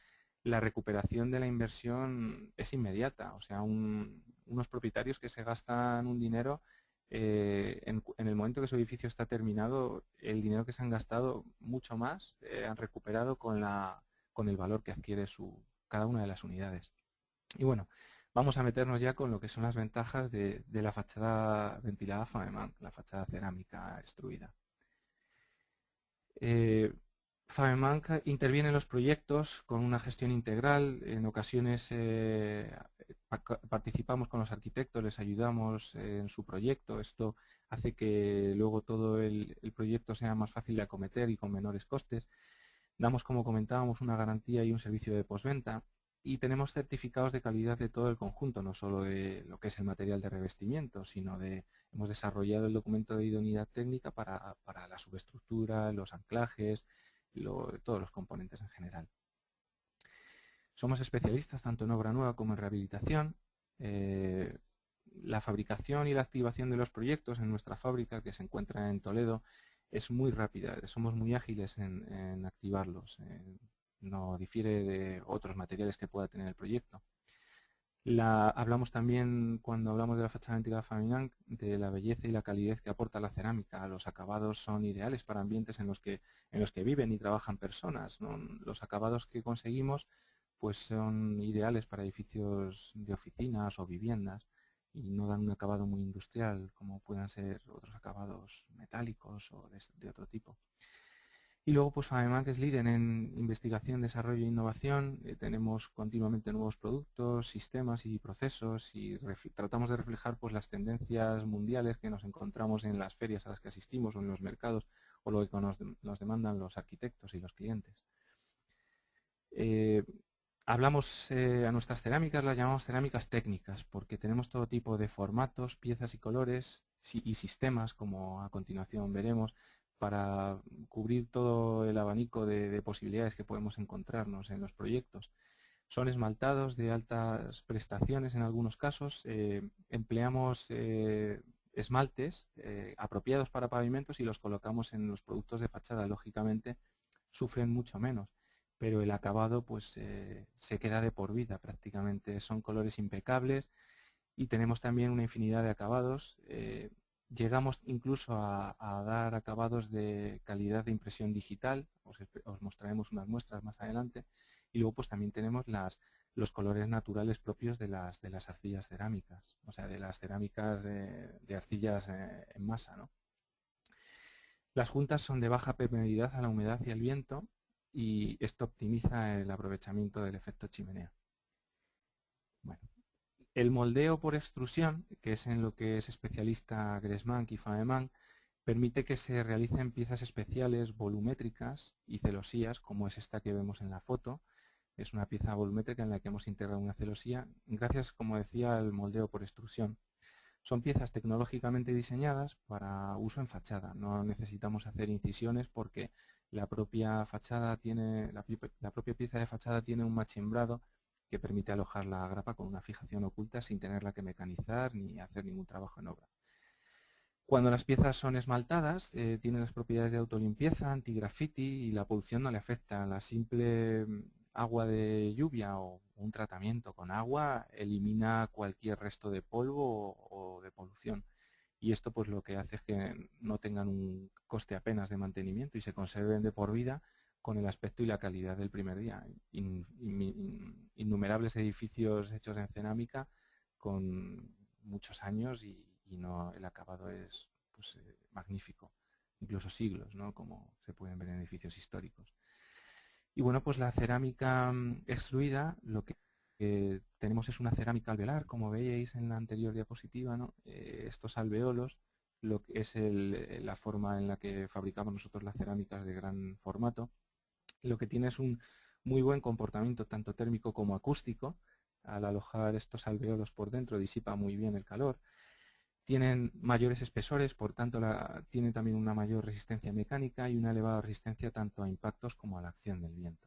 La recuperación de la inversión es inmediata, o sea, unos propietarios que se gastan un dinero en el momento que su edificio está terminado, el dinero que se han gastado mucho más han recuperado con el valor que adquiere cada una de las unidades. Y bueno, vamos a meternos ya con lo que son las ventajas de la fachada ventilada Famemanc, la fachada cerámica extruida. Famemanc interviene en los proyectos con una gestión integral. En ocasiones participamos con los arquitectos, les ayudamos en su proyecto. Esto hace que luego todo el proyecto sea más fácil de acometer y con menores costes. Damos, como comentábamos, una garantía y un servicio de postventa. Y tenemos certificados de calidad de todo el conjunto, no solo de lo que es el material de revestimiento, sino hemos desarrollado el documento de idoneidad técnica para la subestructura, los anclajes, todos los componentes en general. Somos especialistas tanto en obra nueva como en rehabilitación. La fabricación y la activación de los proyectos en nuestra fábrica, que se encuentra en Toledo, es muy rápida. Somos muy ágiles en activarlos. No difiere de otros materiales que pueda tener el proyecto. Hablamos también, cuando hablamos de la fachada ventilada Familang, de la belleza y la calidez que aporta la cerámica. Los acabados son ideales para ambientes en los que viven y trabajan personas, ¿no? Los acabados que conseguimos pues son ideales para edificios de oficinas o viviendas y no dan un acabado muy industrial como puedan ser otros acabados metálicos o de otro tipo. Y luego, pues FAMEMAC es líder en investigación, desarrollo e innovación. Tenemos continuamente nuevos productos, sistemas y procesos y tratamos de reflejar pues, las tendencias mundiales que nos encontramos en las ferias a las que asistimos o en los mercados o lo que nos demandan los arquitectos y los clientes. Hablamos a nuestras cerámicas, las llamamos cerámicas técnicas, porque tenemos todo tipo de formatos, piezas y colores y sistemas, como a continuación veremos, para cubrir todo el abanico de posibilidades que podemos encontrarnos en los proyectos. Son esmaltados de altas prestaciones en algunos casos. Empleamos esmaltes apropiados para pavimentos y los colocamos en los productos de fachada. Lógicamente, sufren mucho menos, pero el acabado pues se queda de por vida prácticamente. Son colores impecables y tenemos también una infinidad de acabados. Llegamos incluso a dar acabados de calidad de impresión digital, os mostraremos unas muestras más adelante, y luego pues también tenemos los colores naturales propios de las arcillas cerámicas, o sea, de las cerámicas de arcillas en masa, ¿no? Las juntas son de baja permeabilidad a la humedad y al viento, y esto optimiza el aprovechamiento del efecto chimenea. Bueno. El moldeo por extrusión, que es en lo que es especialista Gressmann y FAMEMAC, permite que se realicen piezas especiales volumétricas y celosías, como es esta que vemos en la foto. Es una pieza volumétrica en la que hemos integrado una celosía, gracias, como decía, al moldeo por extrusión. Son piezas tecnológicamente diseñadas para uso en fachada. No necesitamos hacer incisiones porque la propia pieza de fachada tiene un machimbrado que permite alojar la grapa con una fijación oculta sin tenerla que mecanizar ni hacer ningún trabajo en obra. Cuando las piezas son esmaltadas, tienen las propiedades de autolimpieza, antigrafiti y la polución no le afecta. La simple agua de lluvia o un tratamiento con agua elimina cualquier resto de polvo o de polución. Y esto pues lo que hace es que no tengan un coste apenas de mantenimiento y se conserven de por vida con el aspecto y la calidad del primer día. Innumerables edificios hechos en cerámica con muchos años y el acabado es pues, magnífico, incluso siglos, ¿no? Como se pueden ver en edificios históricos. Y bueno, pues la cerámica extruida, lo que tenemos es una cerámica alveolar, como veíais en la anterior diapositiva, ¿no? Estos alveolos, lo que es la forma en la que fabricamos nosotros las cerámicas de gran formato, lo que tiene es un muy buen comportamiento tanto térmico como acústico. Al alojar estos alveolos por dentro disipa muy bien el calor. Tienen mayores espesores, por tanto tienen también una mayor resistencia mecánica y una elevada resistencia tanto a impactos como a la acción del viento.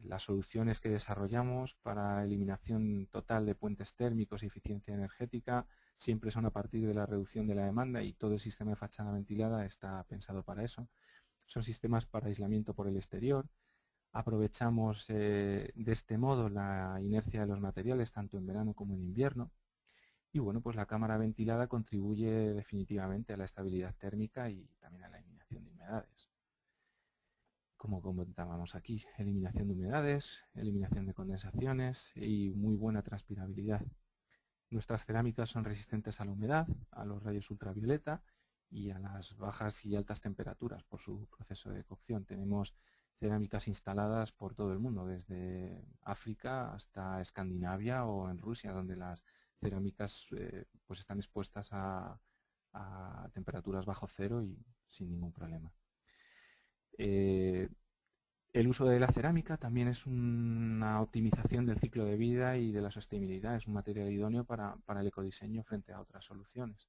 Las soluciones que desarrollamos para eliminación total de puentes térmicos y eficiencia energética siempre son a partir de la reducción de la demanda y todo el sistema de fachada ventilada está pensado para eso. Son sistemas para aislamiento por el exterior. Aprovechamos de este modo la inercia de los materiales tanto en verano como en invierno. Y bueno, pues la cámara ventilada contribuye definitivamente a la estabilidad térmica y también a la eliminación de humedades. Como comentábamos aquí, eliminación de humedades, eliminación de condensaciones y muy buena transpirabilidad. Nuestras cerámicas son resistentes a la humedad, a los rayos ultravioleta y a las bajas y altas temperaturas por su proceso de cocción. Tenemos cerámicas instaladas por todo el mundo, desde África hasta Escandinavia o en Rusia, donde las cerámicas pues están expuestas a temperaturas bajo cero y sin ningún problema. El uso de la cerámica también es una optimización del ciclo de vida y de la sostenibilidad. Es un material idóneo para el ecodiseño frente a otras soluciones.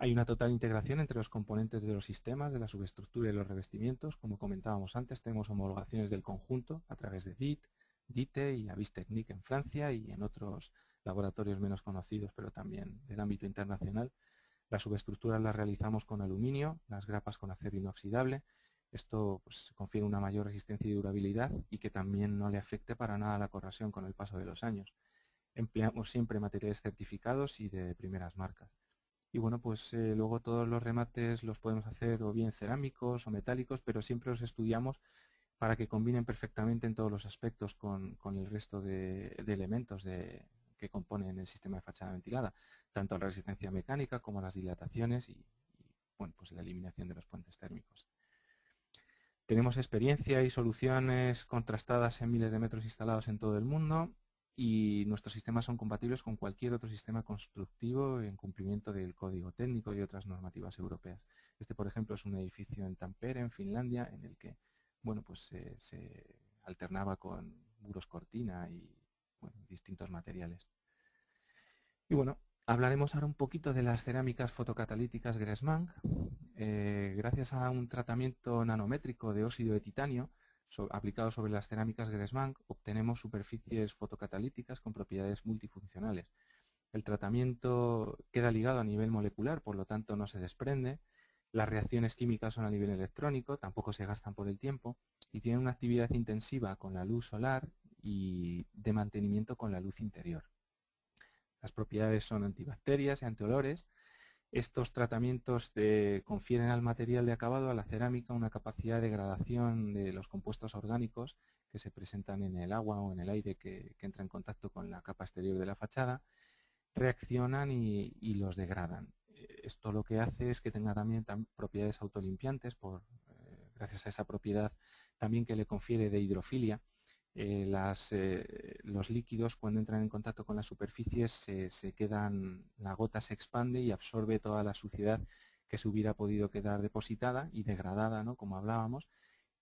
Hay una total integración entre los componentes de los sistemas, de la subestructura y los revestimientos. Como comentábamos antes, tenemos homologaciones del conjunto a través de DIT, DITE y Avis Technique en Francia y en otros laboratorios menos conocidos, pero también del ámbito internacional. Las subestructuras las realizamos con aluminio, las grapas con acero inoxidable Esto pues, confiere una mayor resistencia y durabilidad y que también no le afecte para nada la corrosión con el paso de los años. Empleamos siempre materiales certificados y de primeras marcas. Y bueno, pues luego todos los remates los podemos hacer o bien cerámicos o metálicos, pero siempre los estudiamos para que combinen perfectamente en todos los aspectos con el resto de elementos que componen el sistema de fachada ventilada, tanto la resistencia mecánica como las dilataciones y bueno, pues la eliminación de los puentes térmicos. Tenemos experiencia y soluciones contrastadas en miles de metros instalados en todo el mundo y nuestros sistemas son compatibles con cualquier otro sistema constructivo en cumplimiento del código técnico y otras normativas europeas. Este, por ejemplo, es un edificio en Tampere, en Finlandia, en el que bueno, pues se alternaba con muros cortina y bueno, distintos materiales. Y bueno, hablaremos ahora un poquito de las cerámicas fotocatalíticas Gressmann. Gracias a un tratamiento nanométrico de óxido de titanio aplicado sobre las cerámicas Gressmann, obtenemos superficies fotocatalíticas con propiedades multifuncionales. El tratamiento queda ligado a nivel molecular, por lo tanto no se desprende. Las reacciones químicas son a nivel electrónico, tampoco se gastan por el tiempo y tienen una actividad intensiva con la luz solar y de mantenimiento con la luz interior. Las propiedades son antibacterias y antiolores. Estos tratamientos confieren al material de acabado, a la cerámica, una capacidad de degradación de los compuestos orgánicos que se presentan en el agua o en el aire que entra en contacto con la capa exterior de la fachada, reaccionan y los degradan. Esto lo que hace es que tenga también propiedades autolimpiantes, gracias a esa propiedad también que le confiere de hidrofilia. Los líquidos cuando entran en contacto con las superficies la gota se expande y absorbe toda la suciedad que se hubiera podido quedar depositada y degradada, ¿no? Como hablábamos,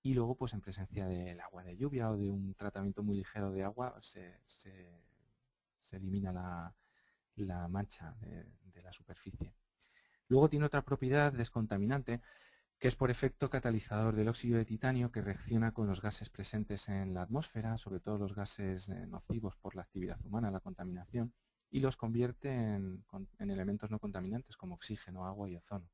y luego pues en presencia del agua de lluvia o de un tratamiento muy ligero de agua se elimina la mancha de la superficie. Luego tiene otra propiedad descontaminante, que es por efecto catalizador del óxido de titanio, que reacciona con los gases presentes en la atmósfera, sobre todo los gases nocivos por la actividad humana, la contaminación, y los convierte en elementos no contaminantes como oxígeno, agua y ozono.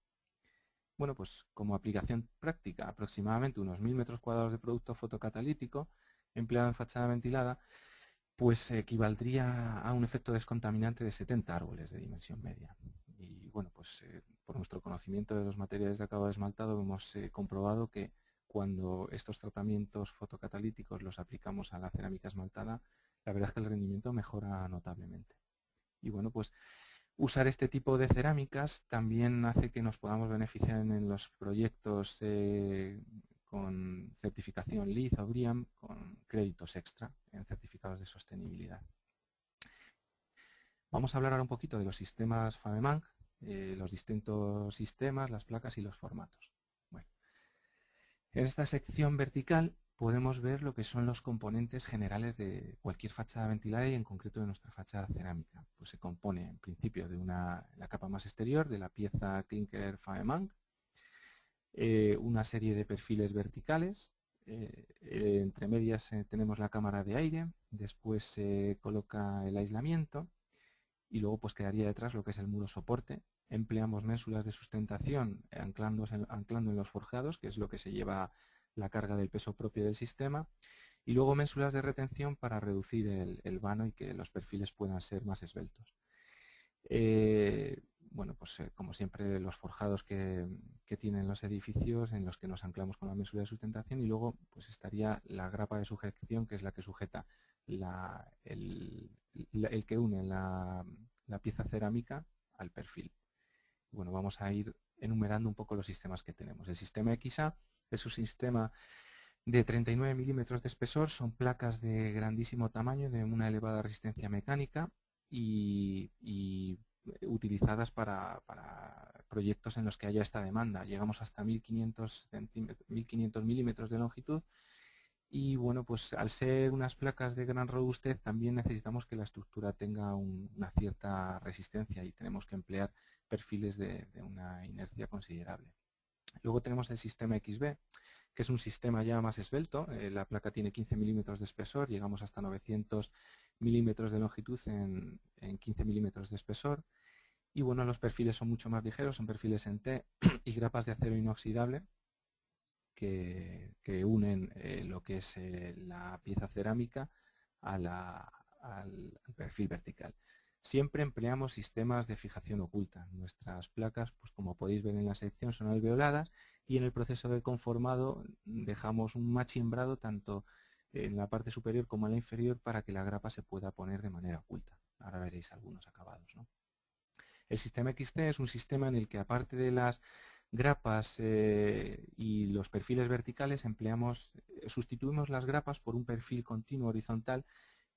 Bueno, pues como aplicación práctica, aproximadamente unos 1000 metros cuadrados de producto fotocatalítico empleado en fachada ventilada, pues equivaldría a un efecto descontaminante de 70 árboles de dimensión media. Y bueno, pues por nuestro conocimiento de los materiales de acabado esmaltado hemos comprobado que cuando estos tratamientos fotocatalíticos los aplicamos a la cerámica esmaltada, la verdad es que el rendimiento mejora notablemente. Y bueno, pues usar este tipo de cerámicas también hace que nos podamos beneficiar en los proyectos con certificación LEED o BREEAM, con créditos extra en certificados de sostenibilidad. Vamos a hablar ahora un poquito de los sistemas FAMEMANC, los distintos sistemas, las placas y los formatos. Bueno, en esta sección vertical podemos ver lo que son los componentes generales de cualquier fachada ventilada y en concreto de nuestra fachada cerámica. Pues se compone en principio de la capa más exterior, de la pieza clinker FAMEMANC, una serie de perfiles verticales, entre medias tenemos la cámara de aire, después se coloca el aislamiento y luego pues quedaría detrás lo que es el muro soporte. Empleamos ménsulas de sustentación anclando en los forjados, que es lo que se lleva la carga del peso propio del sistema, y luego ménsulas de retención para reducir el vano y que los perfiles puedan ser más esbeltos. Bueno, pues como siempre los forjados que tienen los edificios en los que nos anclamos con la ménsula de sustentación y luego pues estaría la grapa de sujeción que es la que sujeta el que une la pieza cerámica al perfil. Bueno, vamos a ir enumerando un poco los sistemas que tenemos. El sistema XA es un sistema de 39 milímetros de espesor, son placas de grandísimo tamaño, de una elevada resistencia mecánica y utilizadas para proyectos en los que haya esta demanda. Llegamos hasta 1500 milímetros de longitud y bueno, pues al ser unas placas de gran robustez también necesitamos que la estructura tenga una cierta resistencia y tenemos que emplear perfiles de una inercia considerable. Luego tenemos el sistema XB, que es un sistema ya más esbelto. La placa tiene 15 milímetros de espesor, llegamos hasta 900 milímetros de longitud en 15 milímetros de espesor. Y bueno, los perfiles son mucho más ligeros, son perfiles en T y grapas de acero inoxidable que unen lo que es la pieza cerámica al perfil vertical. Siempre empleamos sistemas de fijación oculta. Nuestras placas, pues como podéis ver en la sección, son alveoladas y en el proceso de conformado dejamos un machimbrado tanto en la parte superior como en la inferior para que la grapa se pueda poner de manera oculta. Ahora veréis algunos acabados, ¿no? El sistema XT es un sistema en el que, aparte de las grapas y los perfiles verticales, sustituimos las grapas por un perfil continuo horizontal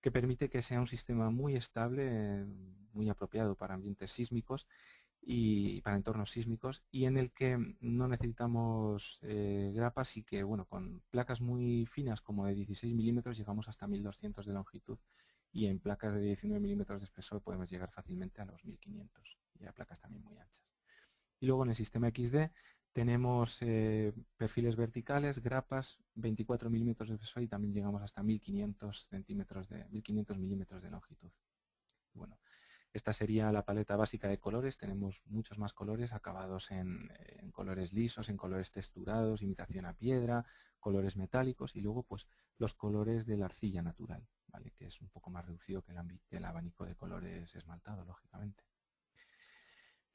que permite que sea un sistema muy estable, muy apropiado para ambientes sísmicos y para entornos sísmicos, y en el que no necesitamos grapas y que, bueno, con placas muy finas como de 16 milímetros llegamos hasta 1200 de longitud, y en placas de 19 milímetros de espesor podemos llegar fácilmente a los 1500, y a placas también muy anchas. Y luego en el sistema XD tenemos perfiles verticales, grapas, 24 milímetros de espesor y también llegamos hasta 1500 milímetros de longitud. Bueno, esta sería la paleta básica de colores. Tenemos muchos más colores acabados en colores lisos, en colores texturados, imitación a piedra, colores metálicos y luego pues los colores de la arcilla natural, ¿vale? Que es un poco más reducido que el abanico de colores esmaltado, lógicamente.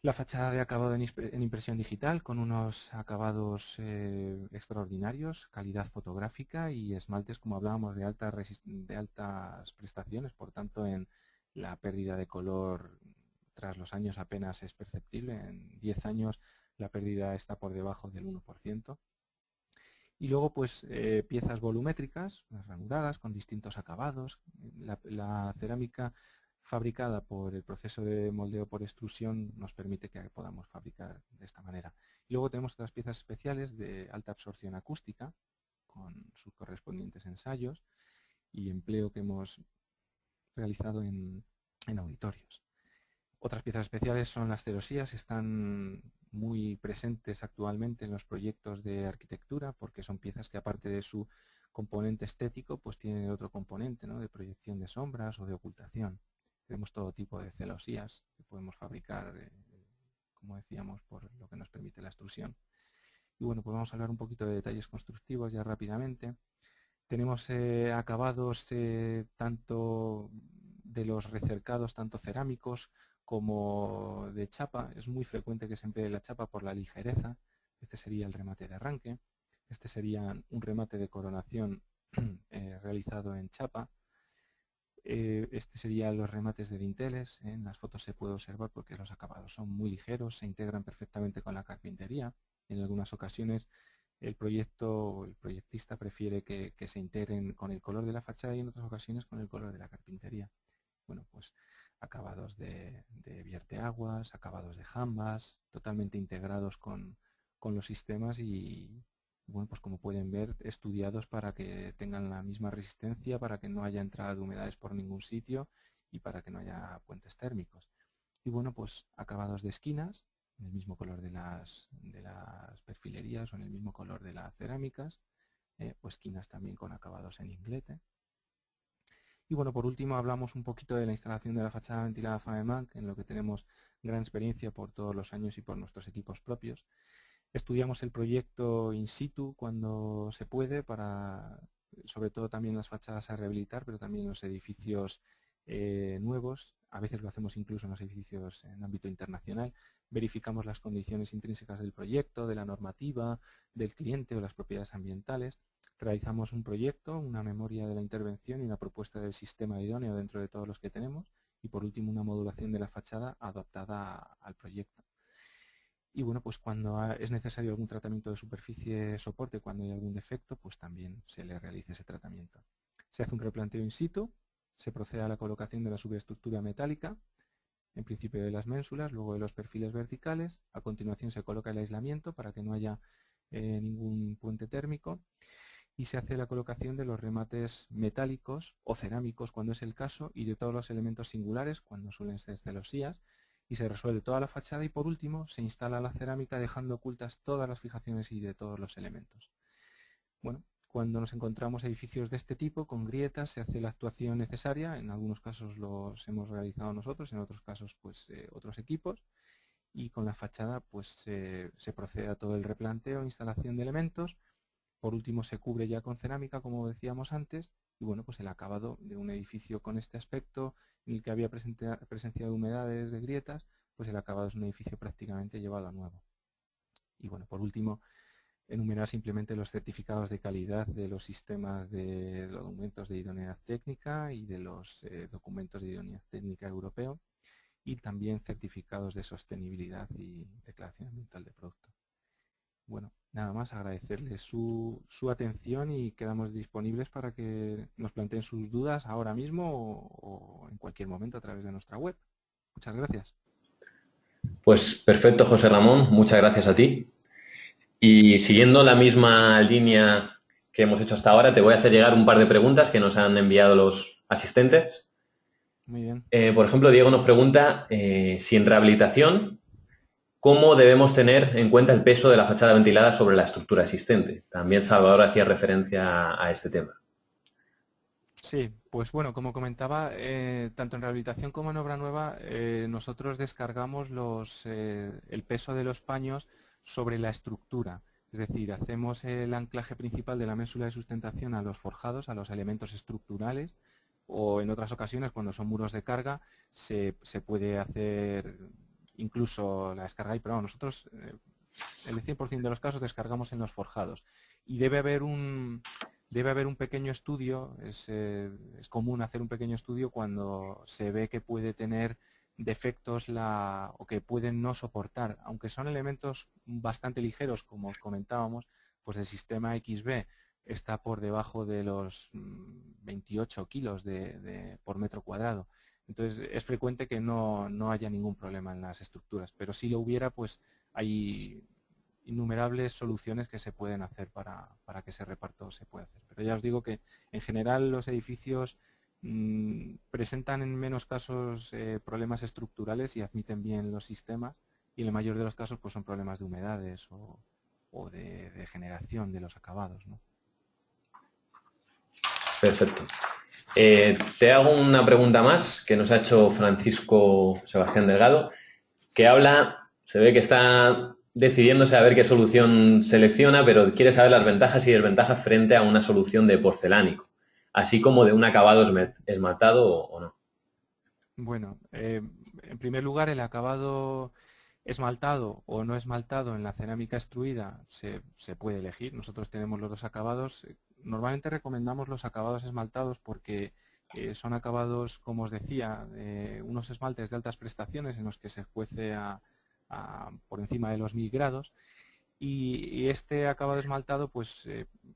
La fachada de acabado en impresión digital con unos acabados extraordinarios, calidad fotográfica y esmaltes, como hablábamos, de altas prestaciones, por tanto en la pérdida de color tras los años apenas es perceptible. En 10 años la pérdida está por debajo del 1%. Y luego pues piezas volumétricas, ranuradas, con distintos acabados. La cerámica fabricada por el proceso de moldeo por extrusión nos permite que podamos fabricar de esta manera. Y luego tenemos otras piezas especiales de alta absorción acústica, con sus correspondientes ensayos y empleo que hemos realizado en auditorios. Otras piezas especiales son las celosías, están muy presentes actualmente en los proyectos de arquitectura porque son piezas que, aparte de su componente estético, pues tienen otro componente, ¿no?, de proyección de sombras o de ocultación. Tenemos todo tipo de celosías que podemos fabricar, como decíamos, por lo que nos permite la extrusión. Y bueno, pues vamos a hablar un poquito de detalles constructivos ya rápidamente. Tenemos acabados tanto de los recercados, tanto cerámicos como de chapa. Es muy frecuente que se emplee la chapa por la ligereza. Este sería el remate de arranque. Este sería un remate de coronación realizado en chapa. Este serían los remates de dinteles. En las fotos se puede observar porque los acabados son muy ligeros, se integran perfectamente con la carpintería. En algunas ocasiones el proyectista prefiere que se integren con el color de la fachada y en otras ocasiones con el color de la carpintería. Bueno, pues acabados de vierteaguas, acabados de jambas, totalmente integrados con los sistemas y, bueno, pues como pueden ver, estudiados para que tengan la misma resistencia, para que no haya entrada de humedades por ningún sitio y para que no haya puentes térmicos. Y bueno, pues acabados de esquinas, en el mismo color de las perfilerías o en el mismo color de las cerámicas, o esquinas también con acabados en inglete. Y bueno, por último hablamos un poquito de la instalación de la fachada ventilada FAMEMANC, en lo que tenemos gran experiencia por todos los años y por nuestros equipos propios. Estudiamos el proyecto in situ cuando se puede, sobre todo también las fachadas a rehabilitar, pero también los edificios nuevos. A veces lo hacemos incluso en los edificios en ámbito internacional. Verificamos las condiciones intrínsecas del proyecto, de la normativa, del cliente o las propiedades ambientales. Realizamos un proyecto, una memoria de la intervención y una propuesta del sistema idóneo dentro de todos los que tenemos. Y por último, una modulación de la fachada adaptada al proyecto. Y bueno, pues cuando es necesario algún tratamiento de superficie soporte, cuando hay algún defecto, pues también se le realiza ese tratamiento. Se hace un replanteo in situ, se procede a la colocación de la superestructura metálica, en principio de las ménsulas, luego de los perfiles verticales. A continuación se coloca el aislamiento para que no haya ningún puente térmico y se hace la colocación de los remates metálicos o cerámicos cuando es el caso y de todos los elementos singulares cuando suelen ser celosías, y se resuelve toda la fachada y por último se instala la cerámica dejando ocultas todas las fijaciones y de todos los elementos. Bueno, cuando nos encontramos edificios de este tipo con grietas se hace la actuación necesaria. En algunos casos los hemos realizado nosotros, en otros casos pues otros equipos, y con la fachada pues se procede a todo el replanteo, instalación de elementos Por último, se cubre ya con cerámica, como decíamos antes, y bueno, pues el acabado de un edificio con este aspecto, en el que había presencia de humedades, de grietas, pues el acabado es un edificio prácticamente llevado a nuevo. Y bueno, por último, enumerar simplemente los certificados de calidad de los sistemas de los documentos de idoneidad técnica y de los documentos de idoneidad técnica europeo, y también certificados de sostenibilidad y declaración ambiental de producto. Bueno, nada más, agradecerles su atención y quedamos disponibles para que nos planteen sus dudas ahora mismo o en cualquier momento a través de nuestra web. Muchas gracias. Pues perfecto, José Ramón, muchas gracias a ti. Y siguiendo la misma línea que hemos hecho hasta ahora, te voy a hacer llegar un par de preguntas que nos han enviado los asistentes. Muy bien. Por ejemplo, Diego nos pregunta si en rehabilitación, ¿cómo debemos tener en cuenta el peso de la fachada ventilada sobre la estructura existente? También Salvador hacía referencia a este tema. Sí, pues bueno, como comentaba, tanto en rehabilitación como en obra nueva, nosotros descargamos el peso de los paños sobre la estructura. Es decir, hacemos el anclaje principal de la ménsula de sustentación a los forjados, a los elementos estructurales, o en otras ocasiones, cuando son muros de carga, se puede hacer incluso la descarga ahí, pero nosotros, el 100% de los casos, descargamos en los forjados. Y debe haber un pequeño estudio, es común hacer un pequeño estudio cuando se ve que puede tener defectos o que pueden no soportar, aunque son elementos bastante ligeros, como os comentábamos, pues el sistema XB está por debajo de los 28 kilos por metro cuadrado. Entonces es frecuente que no haya ningún problema en las estructuras, pero si lo hubiera, pues hay innumerables soluciones que se pueden hacer para que ese reparto se pueda hacer. Pero ya os digo que en general los edificios presentan en menos casos problemas estructurales y admiten bien los sistemas, y en el mayor de los casos pues son problemas de humedades o de generación de los acabados, ¿no? Perfecto. Te hago una pregunta más que nos ha hecho Francisco Sebastián Delgado, que se ve que está decidiéndose a ver qué solución selecciona, pero quiere saber las ventajas y desventajas frente a una solución de porcelánico, así como de un acabado esmaltado o no. Bueno, en primer lugar, el acabado esmaltado o no esmaltado en la cerámica extruida se puede elegir. Nosotros tenemos los dos acabados. Normalmente recomendamos los acabados esmaltados porque son acabados, como os decía, unos esmaltes de altas prestaciones en los que se cuece por encima de los 1000 grados. Y este acabado esmaltado pues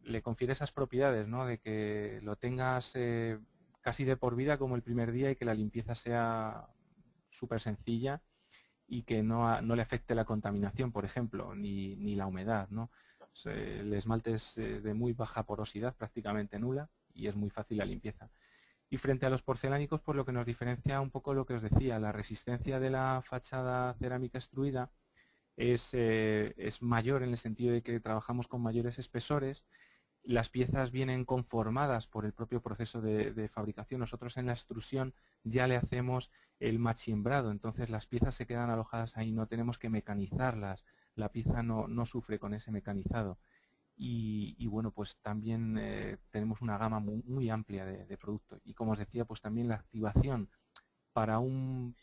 le confiere esas propiedades, ¿no? De que lo tengas casi de por vida como el primer día, y que la limpieza sea súper sencilla y que no le afecte la contaminación, por ejemplo, ni la humedad, ¿no? El esmalte es de muy baja porosidad, prácticamente nula, y es muy fácil la limpieza. Y frente a los porcelánicos, pues lo que nos diferencia un poco lo que os decía, la resistencia de la fachada cerámica extruida es mayor, en el sentido de que trabajamos con mayores espesores. Las piezas vienen conformadas por el propio proceso de fabricación. Nosotros en la extrusión ya le hacemos el machimbrado, entonces las piezas se quedan alojadas ahí, no tenemos que mecanizarlas, la pieza no sufre con ese mecanizado. Y bueno, pues también tenemos una gama muy amplia de productos. Y como os decía, pues también la activación para un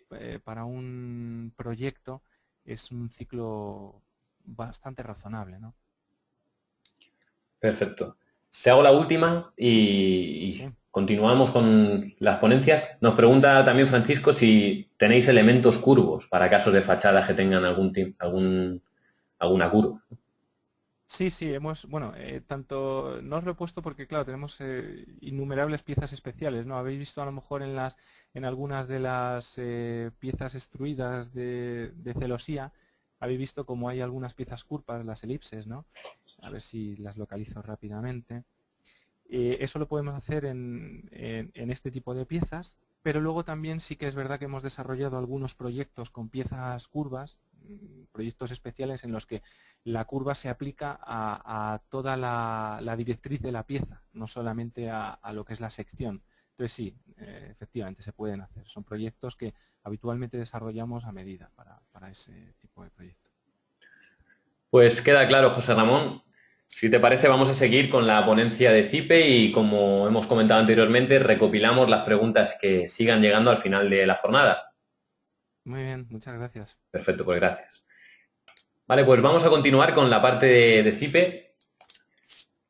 proyecto es un ciclo bastante razonable, ¿no? Perfecto. Te hago la última y Sí. continuamos con las ponencias. Nos pregunta también Francisco si tenéis elementos curvos para casos de fachadas que tengan alguna curva. Sí, bueno, no os lo he puesto porque, claro, tenemos innumerables piezas especiales, ¿no? Habéis visto a lo mejor en algunas de las piezas extruidas de celosía, habéis visto como hay algunas piezas curvas, las elipses, ¿no? A ver si las localizo rápidamente. Eso lo podemos hacer en este tipo de piezas, pero luego también sí que es verdad que hemos desarrollado algunos proyectos con piezas curvas, proyectos especiales en los que la curva se aplica a toda la directriz de la pieza, no solamente a lo que es la sección. Entonces sí, efectivamente se pueden hacer. Son proyectos que habitualmente desarrollamos a medida para ese tipo de proyectos. Pues queda claro, José Ramón. Si te parece, vamos a seguir con la ponencia de CIPE y, como hemos comentado anteriormente, recopilamos las preguntas que sigan llegando al final de la jornada. Muy bien, muchas gracias. Perfecto, pues gracias. Vale, pues vamos a continuar con la parte de CIPE.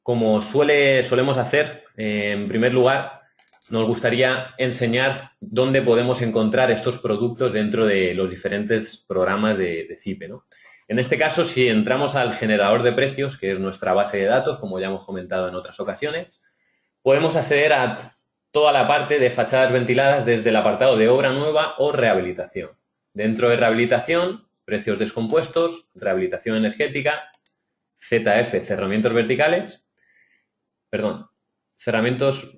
Como solemos hacer, en primer lugar, nos gustaría enseñar dónde podemos encontrar estos productos dentro de los diferentes programas de CIPE, ¿no? En este caso, si entramos al generador de precios, que es nuestra base de datos, como ya hemos comentado en otras ocasiones, podemos acceder a toda la parte de fachadas ventiladas desde el apartado de obra nueva o rehabilitación. Dentro de rehabilitación, precios descompuestos, rehabilitación energética, ZF, cerramientos verticales, perdón, cerramientos,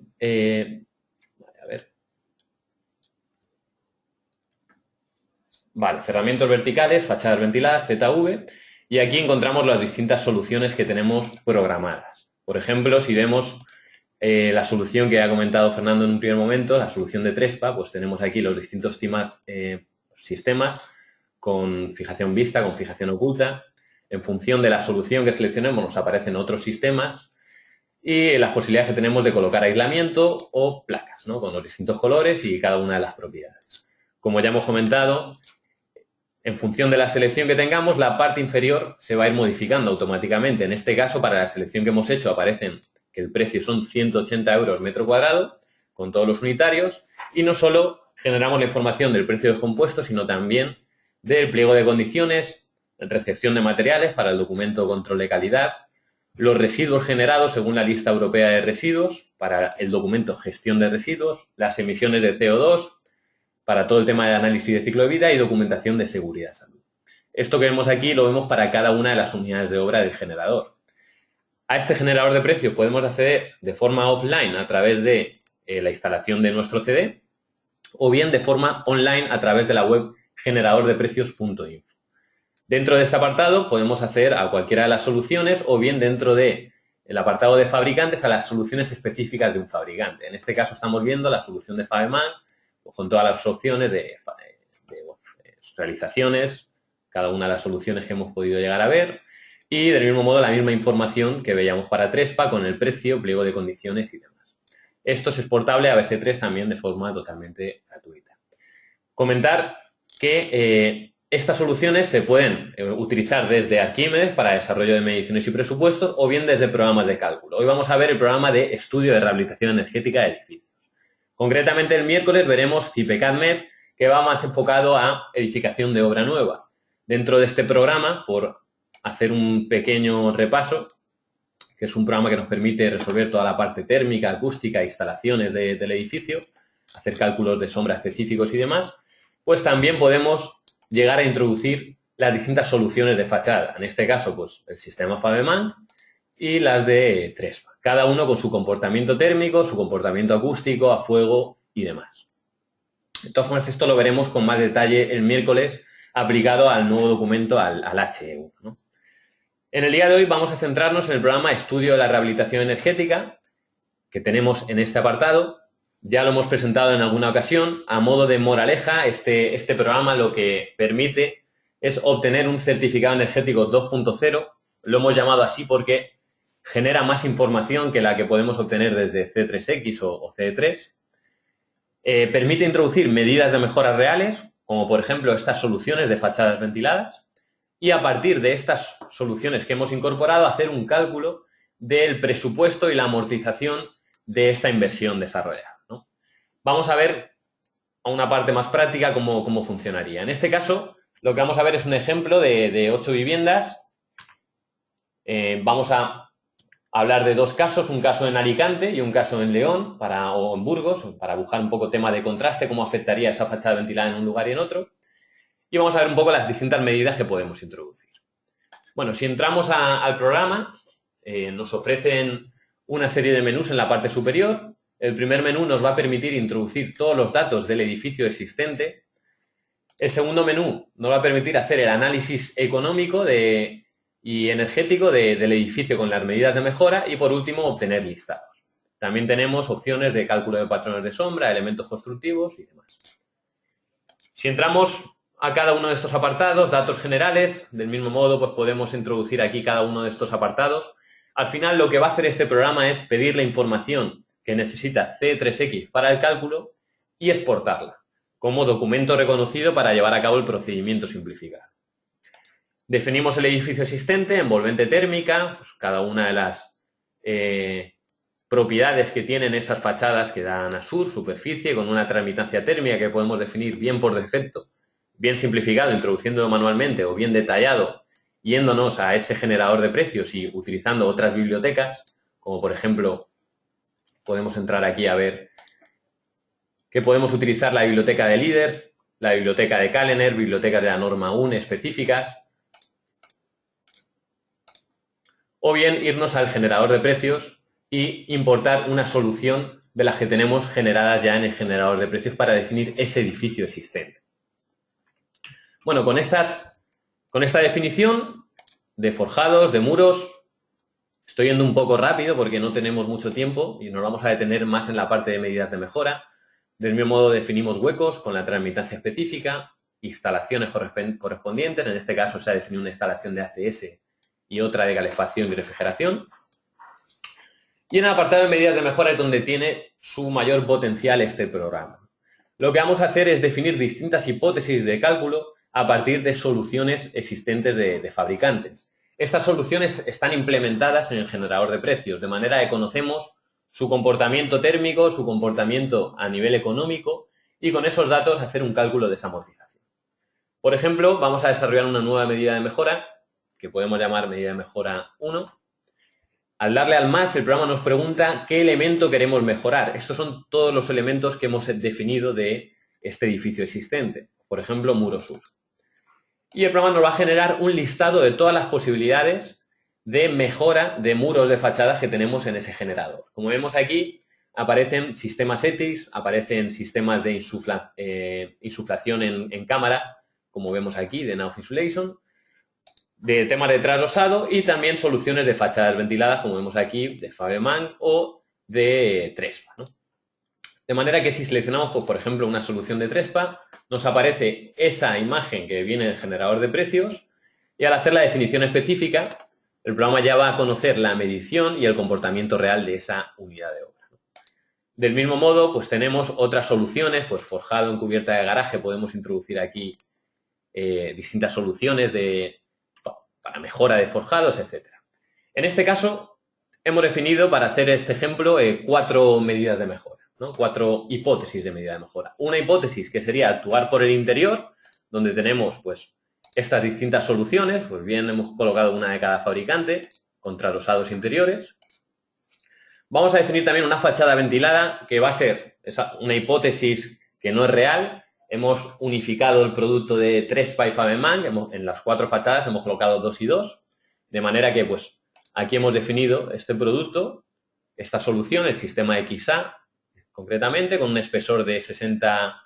cerramientos verticales, fachadas ventiladas, ZV, y aquí encontramos las distintas soluciones que tenemos programadas. Por ejemplo, si vemos la solución que ha comentado Fernando en un primer momento, la solución de Trespa, pues tenemos aquí los distintos sistemas con fijación vista, con fijación oculta. En función de la solución que seleccionemos nos aparecen otros sistemas y las posibilidades que tenemos de colocar aislamiento o placas, ¿no? Con los distintos colores y cada una de las propiedades. Como ya hemos comentado, en función de la selección que tengamos, la parte inferior se va a ir modificando automáticamente. En este caso, para la selección que hemos hecho, aparecen que el precio son 180 euros metro cuadrado, con todos los unitarios, y no solo generamos la información del precio de compuesto, sino también del pliego de condiciones, recepción de materiales para el documento control de calidad, los residuos generados según la lista europea de residuos, para el documento gestión de residuos, las emisiones de CO2, para todo el tema de análisis de ciclo de vida y documentación de seguridad y salud. Esto que vemos aquí lo vemos para cada una de las unidades de obra del generador. A este generador de precios podemos acceder de forma offline a través de la instalación de nuestro CD o bien de forma online a través de la web generadordeprecios.info. Dentro de este apartado podemos acceder a cualquiera de las soluciones o bien dentro del apartado de fabricantes a las soluciones específicas de un fabricante. En este caso estamos viendo la solución de FabeMan con todas las opciones de realizaciones, cada una de las soluciones que hemos podido llegar a ver y del mismo modo la misma información que veíamos para Trespa con el precio, pliego de condiciones y demás. Esto es exportable a BC3 también de forma totalmente gratuita. Comentar que estas soluciones se pueden utilizar desde Arquímedes para desarrollo de mediciones y presupuestos o bien desde programas de cálculo. Hoy vamos a ver el programa de estudio de rehabilitación energética de edificios. Concretamente el miércoles veremos CIPE-CADMED, que va más enfocado a edificación de obra nueva. Dentro de este programa, por hacer un pequeño repaso, que es un programa que nos permite resolver toda la parte térmica, acústica, instalaciones del edificio, hacer cálculos de sombra específicos y demás, pues también podemos llegar a introducir las distintas soluciones de fachada. En este caso, pues el sistema FabeMan y las de Trespa. Cada uno con su comportamiento térmico, su comportamiento acústico, a fuego y demás. De todas formas, esto lo veremos con más detalle el miércoles aplicado al nuevo documento, al HE1, ¿no? En el día de hoy vamos a centrarnos en el programa Estudio de la Rehabilitación Energética que tenemos en este apartado. Ya lo hemos presentado en alguna ocasión. A modo de moraleja, este programa lo que permite es obtener un certificado energético 2.0. Lo hemos llamado así porque genera más información que la que podemos obtener desde C3X o C3. Permite introducir medidas de mejoras reales, como por ejemplo estas soluciones de fachadas ventiladas, y a partir de estas soluciones que hemos incorporado hacer un cálculo del presupuesto y la amortización de esta inversión desarrollada, ¿no? Vamos a ver a una parte más práctica cómo funcionaría. En este caso, lo que vamos a ver es un ejemplo de 8 viviendas. Vamos a hablar de dos casos, un caso en Alicante y un caso en León o en Burgos, para buscar un poco tema de contraste, cómo afectaría esa fachada ventilada en un lugar y en otro. Y vamos a ver un poco las distintas medidas que podemos introducir. Bueno, si entramos al programa, nos ofrecen una serie de menús en la parte superior. El primer menú nos va a permitir introducir todos los datos del edificio existente. El segundo menú nos va a permitir hacer el análisis económico y energético del edificio con las medidas de mejora y, por último, obtener listados. También tenemos opciones de cálculo de patrones de sombra, elementos constructivos y demás. Si entramos a cada uno de estos apartados, datos generales, del mismo modo pues podemos introducir aquí cada uno de estos apartados Al final lo que va a hacer este programa es pedir la información que necesita C3X para el cálculo y exportarla como documento reconocido para llevar a cabo el procedimiento simplificado. Definimos el edificio existente, envolvente térmica, pues cada una de las propiedades que tienen esas fachadas que dan a sur, superficie, con una transmitancia térmica que podemos definir bien por defecto, bien simplificado, introduciéndolo manualmente, o bien detallado, yéndonos a ese generador de precios y utilizando otras bibliotecas, como por ejemplo, podemos entrar aquí a ver que podemos utilizar la biblioteca de líder, la biblioteca de Kallener, bibliotecas de la norma 1 específicas, o bien irnos al generador de precios y importar una solución de las que tenemos generadas ya en el generador de precios para definir ese edificio existente. Bueno, con esta definición de forjados, de muros, estoy yendo un poco rápido porque no tenemos mucho tiempo y nos vamos a detener más en la parte de medidas de mejora. Del mismo modo definimos huecos con la transmitancia específica, instalaciones correspondientes, en este caso se ha definido una instalación de ACS y otra de calefacción y refrigeración. Y en el apartado de medidas de mejora es donde tiene su mayor potencial este programa. Lo que vamos a hacer es definir distintas hipótesis de cálculo a partir de soluciones existentes de fabricantes. Estas soluciones están implementadas en el generador de precios, de manera que conocemos su comportamiento térmico, su comportamiento a nivel económico y con esos datos hacer un cálculo de esa amortización. Por ejemplo, vamos a desarrollar una nueva medida de mejora, que podemos llamar medida de mejora 1. Al darle al más, el programa nos pregunta qué elemento queremos mejorar. Estos son todos los elementos que hemos definido de este edificio existente. Por ejemplo, muro sur. Y el programa nos va a generar un listado de todas las posibilidades de mejora de muros de fachadas que tenemos en ese generador. Como vemos aquí, aparecen sistemas ETIS, aparecen sistemas de insuflación en cámara, como vemos aquí, de Nauf Insulation, de temas de trasdosado y también soluciones de fachadas ventiladas, como vemos aquí, de Fabemann o de Trespa, ¿no? De manera que si seleccionamos, pues, por ejemplo, una solución de Trespa, nos aparece esa imagen que viene del generador de precios y al hacer la definición específica, el programa ya va a conocer la medición y el comportamiento real de esa unidad de obra. Del mismo modo, pues tenemos otras soluciones, pues forjado en cubierta de garaje, podemos introducir aquí distintas soluciones para mejora de forjados, etc. En este caso, hemos definido, para hacer este ejemplo, 4 medidas de mejora, ¿no? 4 hipótesis de medida de mejora. Una hipótesis que sería actuar por el interior, donde tenemos pues estas distintas soluciones, pues bien hemos colocado una de cada fabricante, con trasdosados interiores. Vamos a definir también una fachada ventilada, que va a ser una hipótesis que no es real. Hemos unificado el producto de Trespa y Fabemann, en las 4 fachadas hemos colocado 2 y 2, de manera que pues aquí hemos definido este producto, esta solución, el sistema XA, concretamente, con un espesor de 60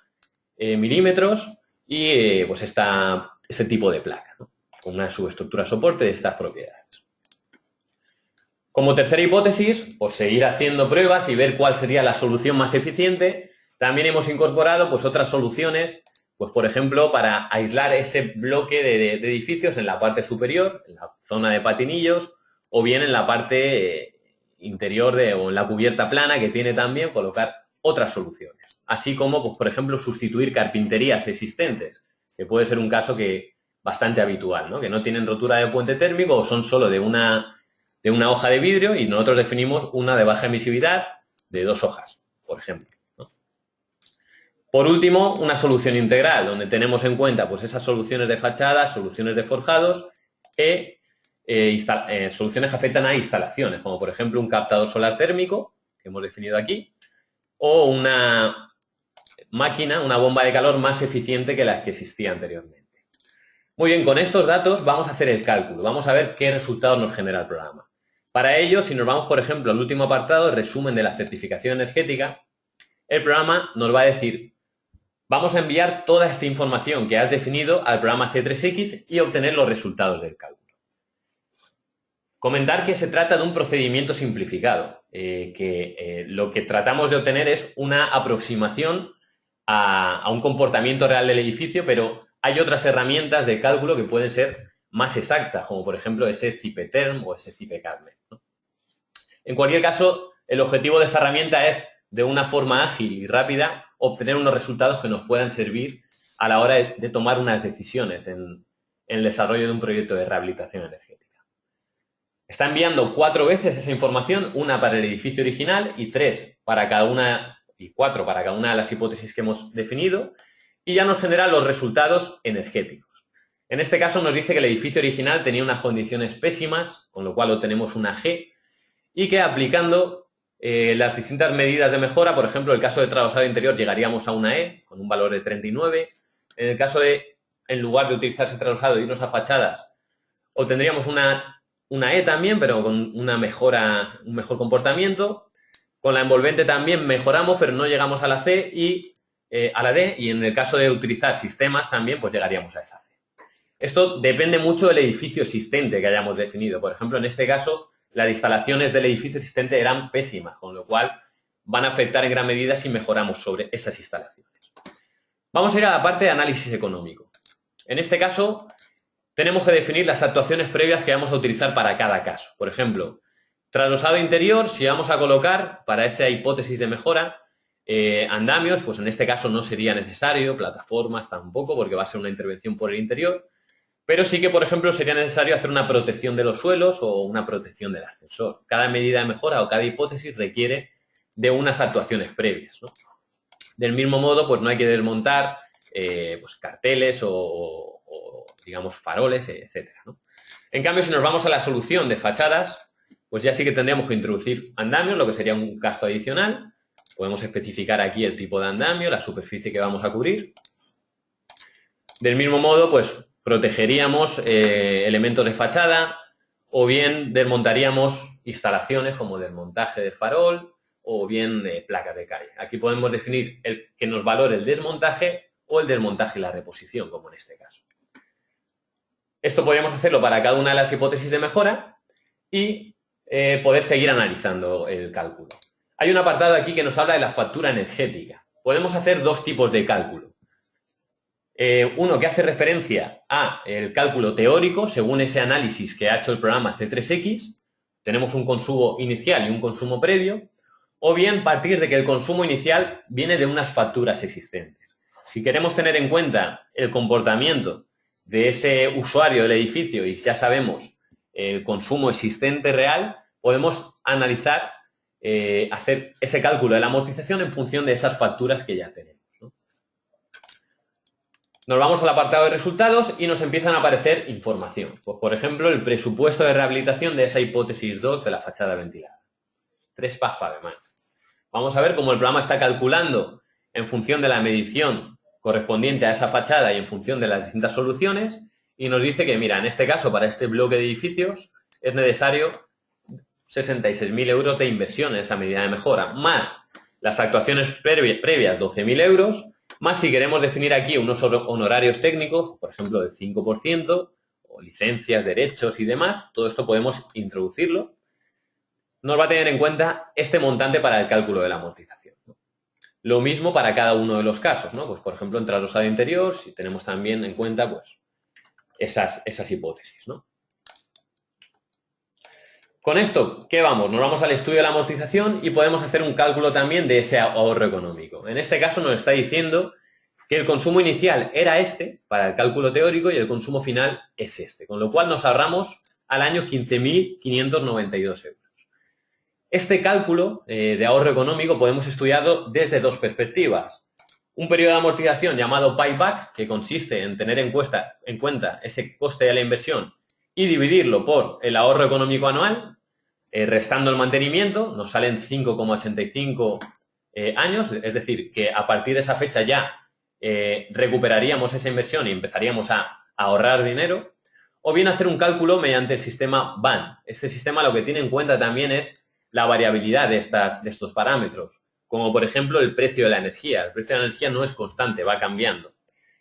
milímetros y pues ese tipo de placa, ¿no? Con una subestructura soporte de estas propiedades. Como tercera hipótesis, pues seguir haciendo pruebas y ver cuál sería la solución más eficiente. También hemos incorporado pues otras soluciones, pues por ejemplo, para aislar ese bloque de edificios en la parte superior, en la zona de patinillos, o bien en la parte interior o en la cubierta plana, que tiene también colocar otras soluciones. Así como, pues por ejemplo, sustituir carpinterías existentes, que puede ser un caso bastante habitual, ¿no? Que no tienen rotura de puente térmico o son solo de una hoja de vidrio y nosotros definimos una de baja emisividad de 2 hojas, por ejemplo, ¿no? Por último, una solución integral, donde tenemos en cuenta pues esas soluciones de fachadas, soluciones de forjados soluciones que afectan a instalaciones, como por ejemplo un captador solar térmico, que hemos definido aquí, o una máquina, una bomba de calor más eficiente que las que existía anteriormente. Muy bien, con estos datos vamos a hacer el cálculo, vamos a ver qué resultados nos genera el programa. Para ello, si nos vamos, por ejemplo, al último apartado, el resumen de la certificación energética, el programa nos va a decir, vamos a enviar toda esta información que has definido al programa C3X y obtener los resultados del cálculo. Comentar que se trata de un procedimiento simplificado, lo que tratamos de obtener es una aproximación a un comportamiento real del edificio, pero hay otras herramientas de cálculo que pueden ser más exactas, como por ejemplo ese CIPE-TERM o ese CIPE-CADME, ¿no? En cualquier caso, el objetivo de esta herramienta es, de una forma ágil y rápida, obtener unos resultados que nos puedan servir a la hora de tomar unas decisiones en el desarrollo de un proyecto de rehabilitación energética. Está enviando 4 veces esa información, una para el edificio original y 4 para cada una de las hipótesis que hemos definido, y ya nos genera los resultados energéticos. En este caso nos dice que el edificio original tenía unas condiciones pésimas, con lo cual obtenemos una G, y que aplicando las distintas medidas de mejora, por ejemplo, el caso de trasvasado interior llegaríamos a una E, con un valor de 39. En el caso de, en lugar de utilizarse trasvasado e irnos a fachadas, obtendríamos una E también, pero con una mejora, un mejor comportamiento. Con la envolvente también mejoramos, pero no llegamos a la C y a la D, y en el caso de utilizar sistemas también, pues llegaríamos a esa C. Esto depende mucho del edificio existente que hayamos definido. Por ejemplo, en este caso, las instalaciones del edificio existente eran pésimas, con lo cual van a afectar en gran medida si mejoramos sobre esas instalaciones. Vamos a ir a la parte de análisis económico. En este caso, tenemos que definir las actuaciones previas que vamos a utilizar para cada caso. Por ejemplo, trasvasado interior, si vamos a colocar para esa hipótesis de mejora andamios, pues en este caso no sería necesario, plataformas tampoco, porque va a ser una intervención por el interior. Pero sí que, por ejemplo, sería necesario hacer una protección de los suelos o una protección del ascensor. Cada medida de mejora o cada hipótesis requiere de unas actuaciones previas, ¿no? Del mismo modo, pues no hay que desmontar pues carteles o, digamos, faroles, etcétera, ¿no? En cambio, si nos vamos a la solución de fachadas, pues ya sí que tendríamos que introducir andamios, lo que sería un gasto adicional. Podemos especificar aquí el tipo de andamio, la superficie que vamos a cubrir. Del mismo modo, pues protegeríamos elementos de fachada o bien desmontaríamos instalaciones como desmontaje de farol o bien placas de calle. Aquí podemos definir que nos valore el desmontaje o el desmontaje y la reposición, como en este caso. Esto podríamos hacerlo para cada una de las hipótesis de mejora y poder seguir analizando el cálculo. Hay un apartado aquí que nos habla de la factura energética. Podemos hacer 2 tipos de cálculo. Uno que hace referencia a el cálculo teórico, según ese análisis que ha hecho el programa C3X, tenemos un consumo inicial y un consumo previo, o bien partir de que el consumo inicial viene de unas facturas existentes. Si queremos tener en cuenta el comportamiento de ese usuario del edificio y ya sabemos el consumo existente real, podemos analizar, hacer ese cálculo de la amortización en función de esas facturas que ya tenemos. Nos vamos al apartado de resultados y nos empiezan a aparecer información. Pues, por ejemplo, el presupuesto de rehabilitación de esa hipótesis 2 de la fachada ventilada. 3 PAF además. Vamos a ver cómo el programa está calculando en función de la medición correspondiente a esa fachada y en función de las distintas soluciones, y nos dice que, mira, en este caso, para este bloque de edificios, es necesario 66.000 euros de inversión en esa medida de mejora, más las actuaciones previas 12.000 euros, más si queremos definir aquí unos honorarios técnicos, por ejemplo, del 5%, o licencias, derechos y demás, todo esto podemos introducirlo. Nos va a tener en cuenta este montante para el cálculo de la amortización, ¿no? Lo mismo para cada uno de los casos, ¿no? Pues, por ejemplo, en trasvasado interior, si tenemos también en cuenta pues, esas hipótesis, ¿no? Con esto, ¿qué vamos? Nos vamos al estudio de la amortización y podemos hacer un cálculo también de ese ahorro económico. En este caso nos está diciendo que el consumo inicial era este, para el cálculo teórico, y el consumo final es este, con lo cual nos ahorramos al año 15.592 euros. Este cálculo de ahorro económico podemos estudiarlo desde 2 perspectivas. Un periodo de amortización llamado payback, que consiste en tener en cuenta ese coste de la inversión y dividirlo por el ahorro económico anual, restando el mantenimiento, nos salen 5,85 años, es decir, que a partir de esa fecha ya recuperaríamos esa inversión y empezaríamos a ahorrar dinero, o bien hacer un cálculo mediante el sistema BAN. Este sistema lo que tiene en cuenta también es la variabilidad de estos parámetros, como por ejemplo el precio de la energía. El precio de la energía no es constante, va cambiando.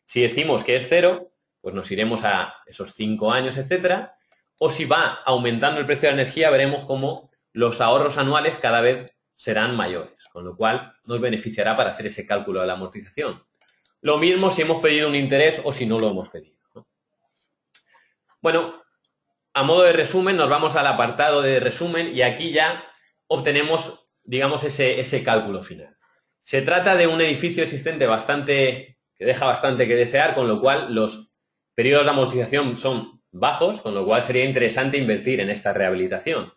Si decimos que es 0, pues nos iremos a esos 5 años, etcétera, o si va aumentando el precio de la energía, veremos cómo los ahorros anuales cada vez serán mayores, con lo cual nos beneficiará para hacer ese cálculo de la amortización. Lo mismo si hemos pedido un interés o si no lo hemos pedido, ¿no? Bueno, a modo de resumen, nos vamos al apartado de resumen y aquí ya obtenemos, digamos, ese cálculo final. Se trata de un edificio existente que deja bastante que desear, con lo cual los periodos de amortización son bajos, con lo cual sería interesante invertir en esta rehabilitación.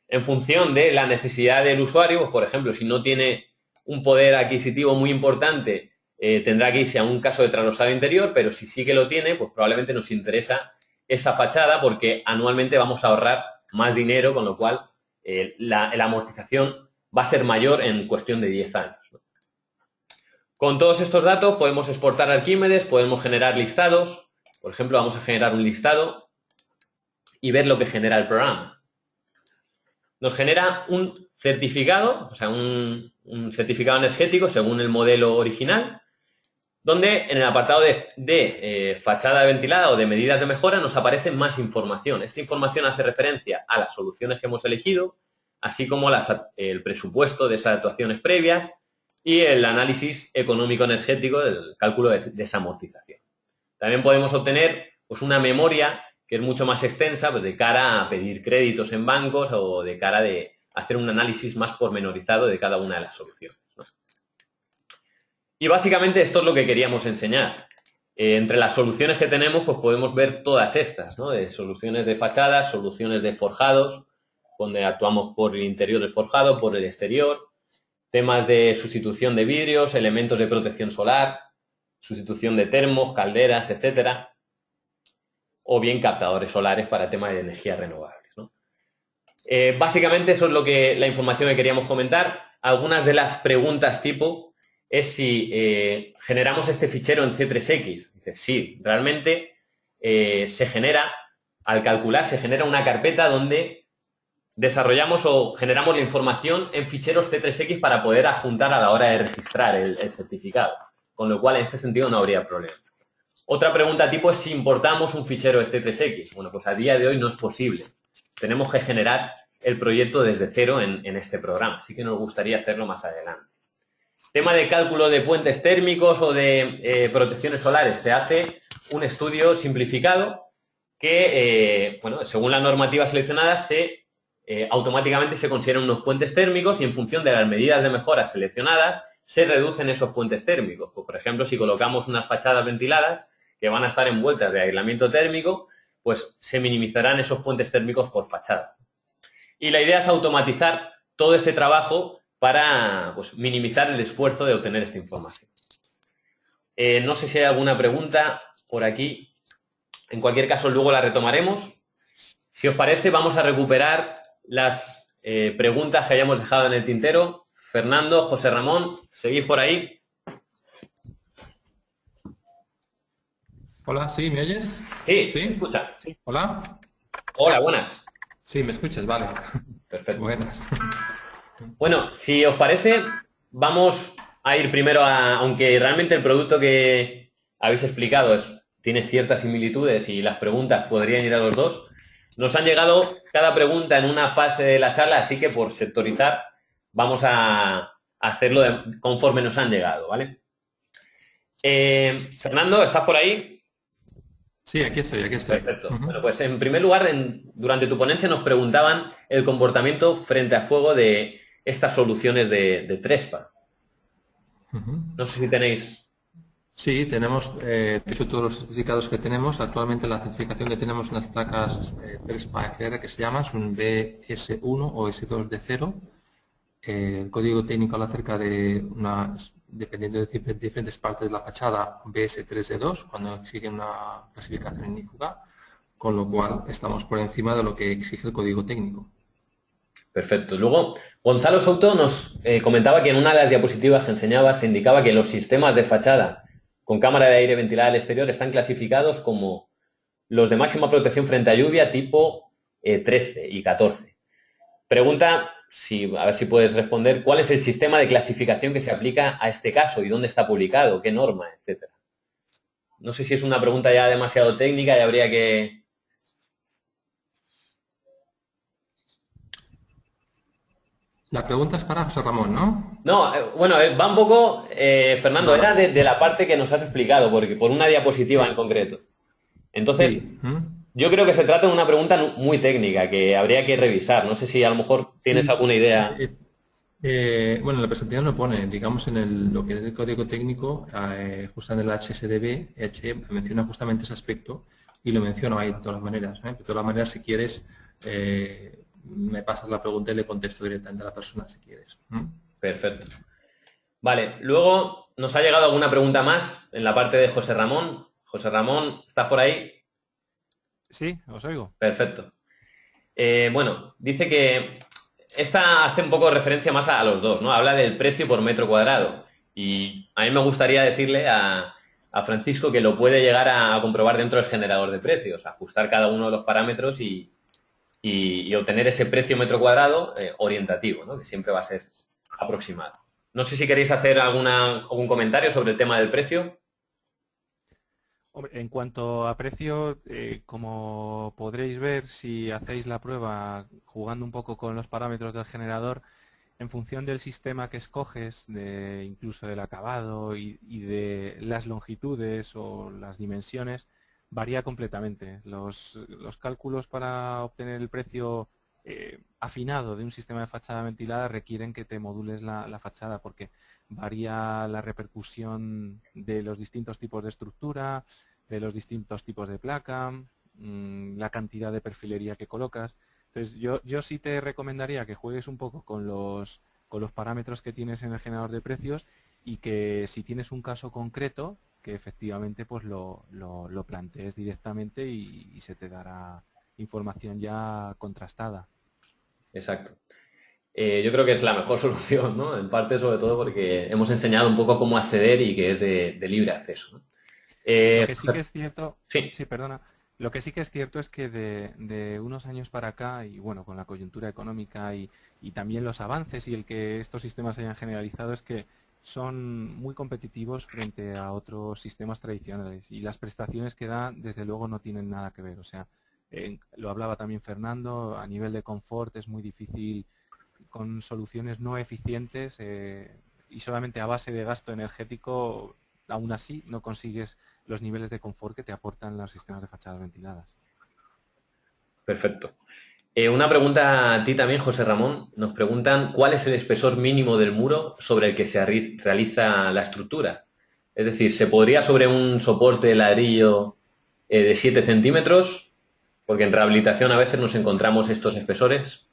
En función de la necesidad del usuario, pues, por ejemplo, si no tiene un poder adquisitivo muy importante, tendrá que irse a un caso de traslosado interior, pero si sí que lo tiene, pues probablemente nos interesa esa fachada porque anualmente vamos a ahorrar más dinero, con lo cual la amortización va a ser mayor en cuestión de 10 años. Con todos estos datos podemos exportar a Arquímedes, podemos generar listados. Por ejemplo, vamos a generar un listado y ver lo que genera el programa. Nos genera un certificado, o sea, un certificado energético según el modelo original, donde en el apartado de fachada ventilada o de medidas de mejora nos aparece más información. Esta información hace referencia a las soluciones que hemos elegido, así como el presupuesto de esas actuaciones previas y el análisis económico-energético del cálculo de esa amortización. También podemos obtener pues, una memoria que es mucho más extensa pues, de cara a pedir créditos en bancos o de cara a hacer un análisis más pormenorizado de cada una de las soluciones, ¿no? Y básicamente esto es lo que queríamos enseñar. Entre las soluciones que tenemos, pues podemos ver todas estas, ¿no? De soluciones de fachadas, soluciones de forjados, donde actuamos por el interior del forjado, por el exterior, temas de sustitución de vidrios, elementos de protección solar, sustitución de termos, calderas, etcétera, o bien captadores solares para temas de energías renovables, ¿no? Básicamente eso es la información que queríamos comentar. Algunas de las preguntas tipo es si generamos este fichero en C3X. Dice, sí, realmente al calcular, se genera una carpeta donde desarrollamos o generamos la información en ficheros C3X para poder adjuntar a la hora de registrar el certificado. Con lo cual, en este sentido, no habría problema. Otra pregunta tipo es si importamos un fichero de C3X. Bueno, pues a día de hoy no es posible. Tenemos que generar el proyecto desde cero en este programa. Así que nos gustaría hacerlo más adelante. Tema de cálculo de puentes térmicos o de protecciones solares. Se hace un estudio simplificado que, bueno, según la normativa seleccionada, automáticamente se consideran unos puentes térmicos y en función de las medidas de mejora seleccionadas se reducen esos puentes térmicos. Pues, por ejemplo, si colocamos unas fachadas ventiladas que van a estar envueltas de aislamiento térmico, pues se minimizarán esos puentes térmicos por fachada. Y la idea es automatizar todo ese trabajo para pues, minimizar el esfuerzo de obtener esta información. No sé si hay alguna pregunta por aquí. En cualquier caso, luego la retomaremos. Si os parece, vamos a recuperar las preguntas que hayamos dejado en el tintero. Fernando, José Ramón, ¿seguís por ahí? Hola, ¿sí? ¿Me oyes? Sí, ¿Sí? ¿me escucha? Sí. Hola. Hola, buenas. Sí, me escuchas, vale. Perfecto. Buenas. Bueno, si os parece, vamos a ir primero aunque realmente el producto que habéis explicado tiene ciertas similitudes y las preguntas podrían ir a los dos, nos han llegado cada pregunta en una fase de la charla, así que por sectorizar vamos a hacerlo conforme nos han llegado, ¿vale? Fernando, ¿estás por ahí? Sí, aquí estoy. Perfecto. Bueno, pues en primer lugar, durante tu ponencia nos preguntaban el comportamiento frente a fuego de estas soluciones de Trespa. No sé si tenéis... Sí, tenemos, de hecho, todos los certificados que tenemos. Actualmente la certificación que tenemos en las placas Trespa FR que se llama es un BS1 o S2 de 0. El código técnico habla acerca de dependiendo de diferentes partes de la fachada, BS3 de 2, cuando sigue una clasificación inífuga, con lo cual estamos por encima de lo que exige el código técnico. Perfecto. Luego, Gonzalo Souto nos comentaba que en una de las diapositivas que enseñaba se indicaba que los sistemas de fachada con cámara de aire ventilada al exterior están clasificados como los de máxima protección frente a lluvia tipo 13 y 14. Pregunta, a ver si puedes responder, ¿cuál es el sistema de clasificación que se aplica a este caso y dónde está publicado, qué norma, etcétera? No sé si es una pregunta ya demasiado técnica y habría que... La pregunta es para José Ramón, ¿no? No, bueno, va un poco, Fernando, era de la parte que nos has explicado, porque por una diapositiva en concreto. Entonces, Sí. Yo creo que se trata de una pregunta muy técnica que habría que revisar. No sé si a lo mejor tienes Sí. alguna idea. Bueno, en la presentación lo pone, digamos en lo que es el código técnico, justo en el HSDB, menciona justamente ese aspecto y lo menciono ahí de todas las maneras. De todas las maneras, si quieres, me pasas la pregunta y le contesto directamente a la persona si quieres. Perfecto. Vale, luego nos ha llegado alguna pregunta más en la parte de José Ramón. José Ramón, ¿estás por ahí? Sí, os oigo. Perfecto. Bueno, dice que esta hace un poco referencia más a los dos, ¿no? Habla del precio por metro cuadrado. Y a mí me gustaría decirle a Francisco que lo puede llegar a comprobar dentro del generador de precios, ajustar cada uno de los parámetros y obtener ese precio metro cuadrado orientativo, ¿no? Que siempre va a ser aproximado. No sé si queréis hacer algún comentario sobre el tema del precio. Hombre, en cuanto a precio, como podréis ver si hacéis la prueba jugando un poco con los parámetros del generador, en función del sistema que escoges, incluso del acabado y de las longitudes o las dimensiones, varía completamente. Los cálculos para obtener el precio afinado de un sistema de fachada ventilada requieren que te modules la fachada porque varía la repercusión de los distintos tipos de estructura, de los distintos tipos de placa, la cantidad de perfilería que colocas. Entonces, yo sí te recomendaría que juegues un poco con los parámetros que tienes en el generador de precios y que si tienes un caso concreto, que efectivamente pues lo plantees directamente y se te dará información ya contrastada. Exacto. Yo creo que es la mejor solución, ¿no? En parte, sobre todo, porque hemos enseñado un poco cómo acceder y que es de libre acceso, ¿no? Lo que sí que es cierto, Sí, sí, perdona, lo que sí que es cierto es que de unos años para acá, y bueno, con la coyuntura económica y también los avances y el que estos sistemas se hayan generalizado, es que son muy competitivos frente a otros sistemas tradicionales y las prestaciones que dan, desde luego, no tienen nada que ver. O sea, lo hablaba también Fernando, a nivel de confort es muy difícil con soluciones no eficientes y solamente a base de gasto energético, aún así no consigues los niveles de confort que te aportan los sistemas de fachadas ventiladas. perfecto. Una pregunta a ti también, José Ramón. Nos preguntan cuál es el espesor mínimo del muro sobre el que se realiza la estructura. Es decir, ¿se podría sobre un soporte de ladrillo de 7 centímetros? Porque en rehabilitación a veces nos encontramos estos espesores.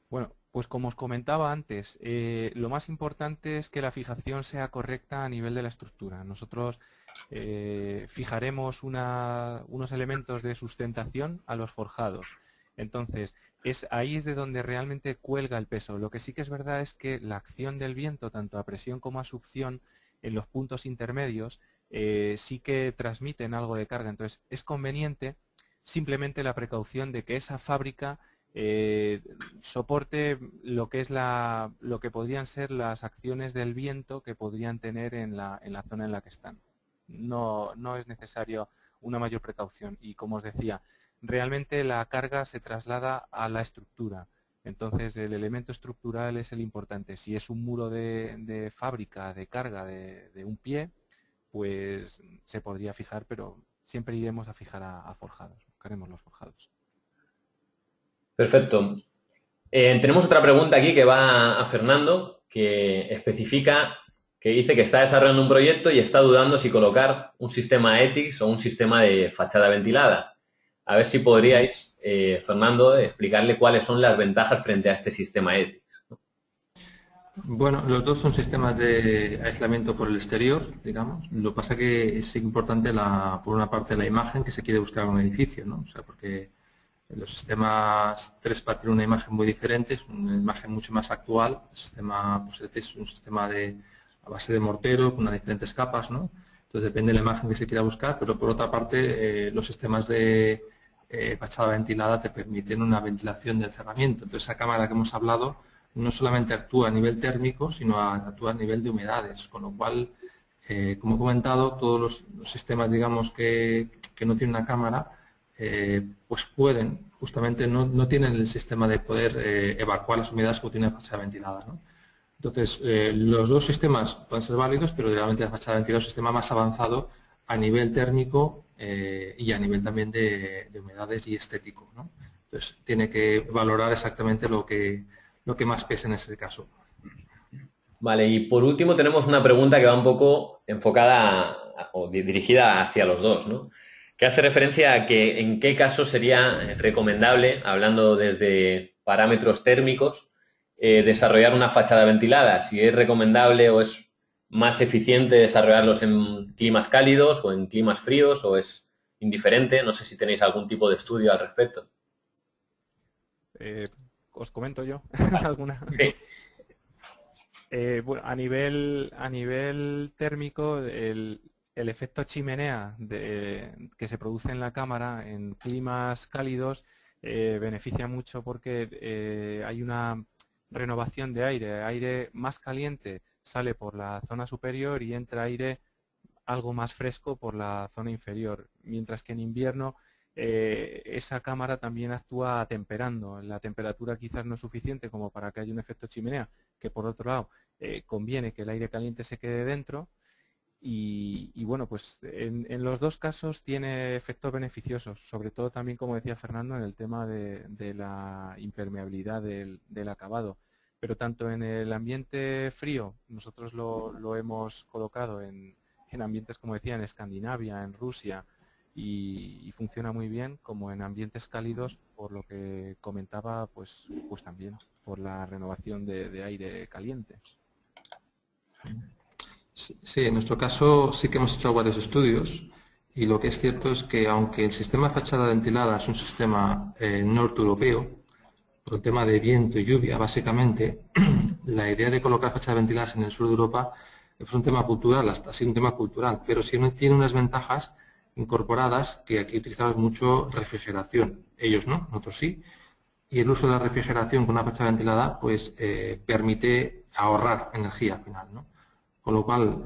Bueno, pues como os comentaba antes, lo más importante es que la fijación sea correcta a nivel de la estructura. Nosotros fijaremos unos elementos de sustentación a los forjados. Entonces, ahí es de donde realmente cuelga el peso. Lo que sí que es verdad es que la acción del viento, tanto a presión como a succión, en los puntos intermedios, sí que transmiten algo de carga. Entonces, es conveniente simplemente la precaución de que esa fábrica eh, soporte lo que es lo que podrían ser las acciones del viento que podrían tener en la zona en la que están. No es necesario una mayor precaución y como os decía, realmente la carga se traslada a la estructura. Entonces el elemento estructural es el importante. Si es un muro de fábrica, de carga de un pie, pues se podría fijar, pero siempre iremos a fijar a forjados, buscaremos los forjados. Perfecto. Tenemos otra pregunta aquí que va a Fernando, que especifica, que dice que está desarrollando un proyecto y está dudando si colocar un sistema ETICS o un sistema de fachada ventilada. A ver si podríais, Fernando, explicarle cuáles son las ventajas frente a este sistema ETICS. Bueno, los dos son sistemas de aislamiento por el exterior, digamos. Lo que pasa que es importante, por una parte, la imagen que se quiere buscar en un edificio, ¿no? O sea, porque los sistemas 3PAT tienen una imagen muy diferente, es una imagen mucho más actual. El sistema pues, es un sistema a base de mortero, con unas diferentes capas, ¿no? Entonces depende de la imagen que se quiera buscar, pero por otra parte, los sistemas de fachada ventilada te permiten una ventilación del cerramiento. Entonces esa cámara que hemos hablado no solamente actúa a nivel térmico, sino actúa a nivel de humedades, con lo cual, como he comentado, todos los sistemas, digamos, que no tienen una cámara, pues pueden, justamente no tienen el sistema de poder evacuar las humedades como tiene la fachada ventilada, ¿no? Entonces, los dos sistemas pueden ser válidos, pero realmente la fachada ventilada es un sistema más avanzado a nivel térmico y a nivel también de humedades y estético, ¿no? Entonces, tiene que valorar exactamente lo que más pesa en ese caso. Vale, y por último tenemos una pregunta que va un poco enfocada o dirigida hacia los dos, ¿no? Que hace referencia a que en qué caso sería recomendable, hablando desde parámetros térmicos, desarrollar una fachada ventilada, si es recomendable o es más eficiente desarrollarlos en climas cálidos o en climas fríos o es indiferente. No sé si tenéis algún tipo de estudio al respecto. Os comento yo Vale. alguna. Sí. Bueno, a nivel térmico, el efecto chimenea que se produce en la cámara en climas cálidos beneficia mucho porque hay una renovación de aire. Aire más caliente sale por la zona superior y entra aire algo más fresco por la zona inferior, mientras que en invierno esa cámara también actúa atemperando. La temperatura quizás no es suficiente como para que haya un efecto chimenea, que por otro lado conviene que el aire caliente se quede dentro y bueno, pues en los dos casos tiene efectos beneficiosos, sobre todo también, como decía Fernando, en el tema de la impermeabilidad del acabado. Pero tanto en el ambiente frío, nosotros lo hemos colocado en ambientes, como decía, en Escandinavia, en Rusia, y funciona muy bien, como en ambientes cálidos, por lo que comentaba, pues también, por la renovación de aire caliente. Sí, en nuestro caso sí que hemos hecho varios estudios y lo que es cierto es que aunque el sistema de fachada ventilada es un sistema norte europeo, por el tema de viento y lluvia, básicamente, la idea de colocar fachadas ventiladas en el sur de Europa es un tema cultural, ha sido un tema cultural, pero sí tiene unas ventajas incorporadas que aquí utilizamos mucho refrigeración. Ellos no, nosotros sí. Y el uso de la refrigeración con una fachada ventilada pues permite ahorrar energía al final, ¿no? Con lo cual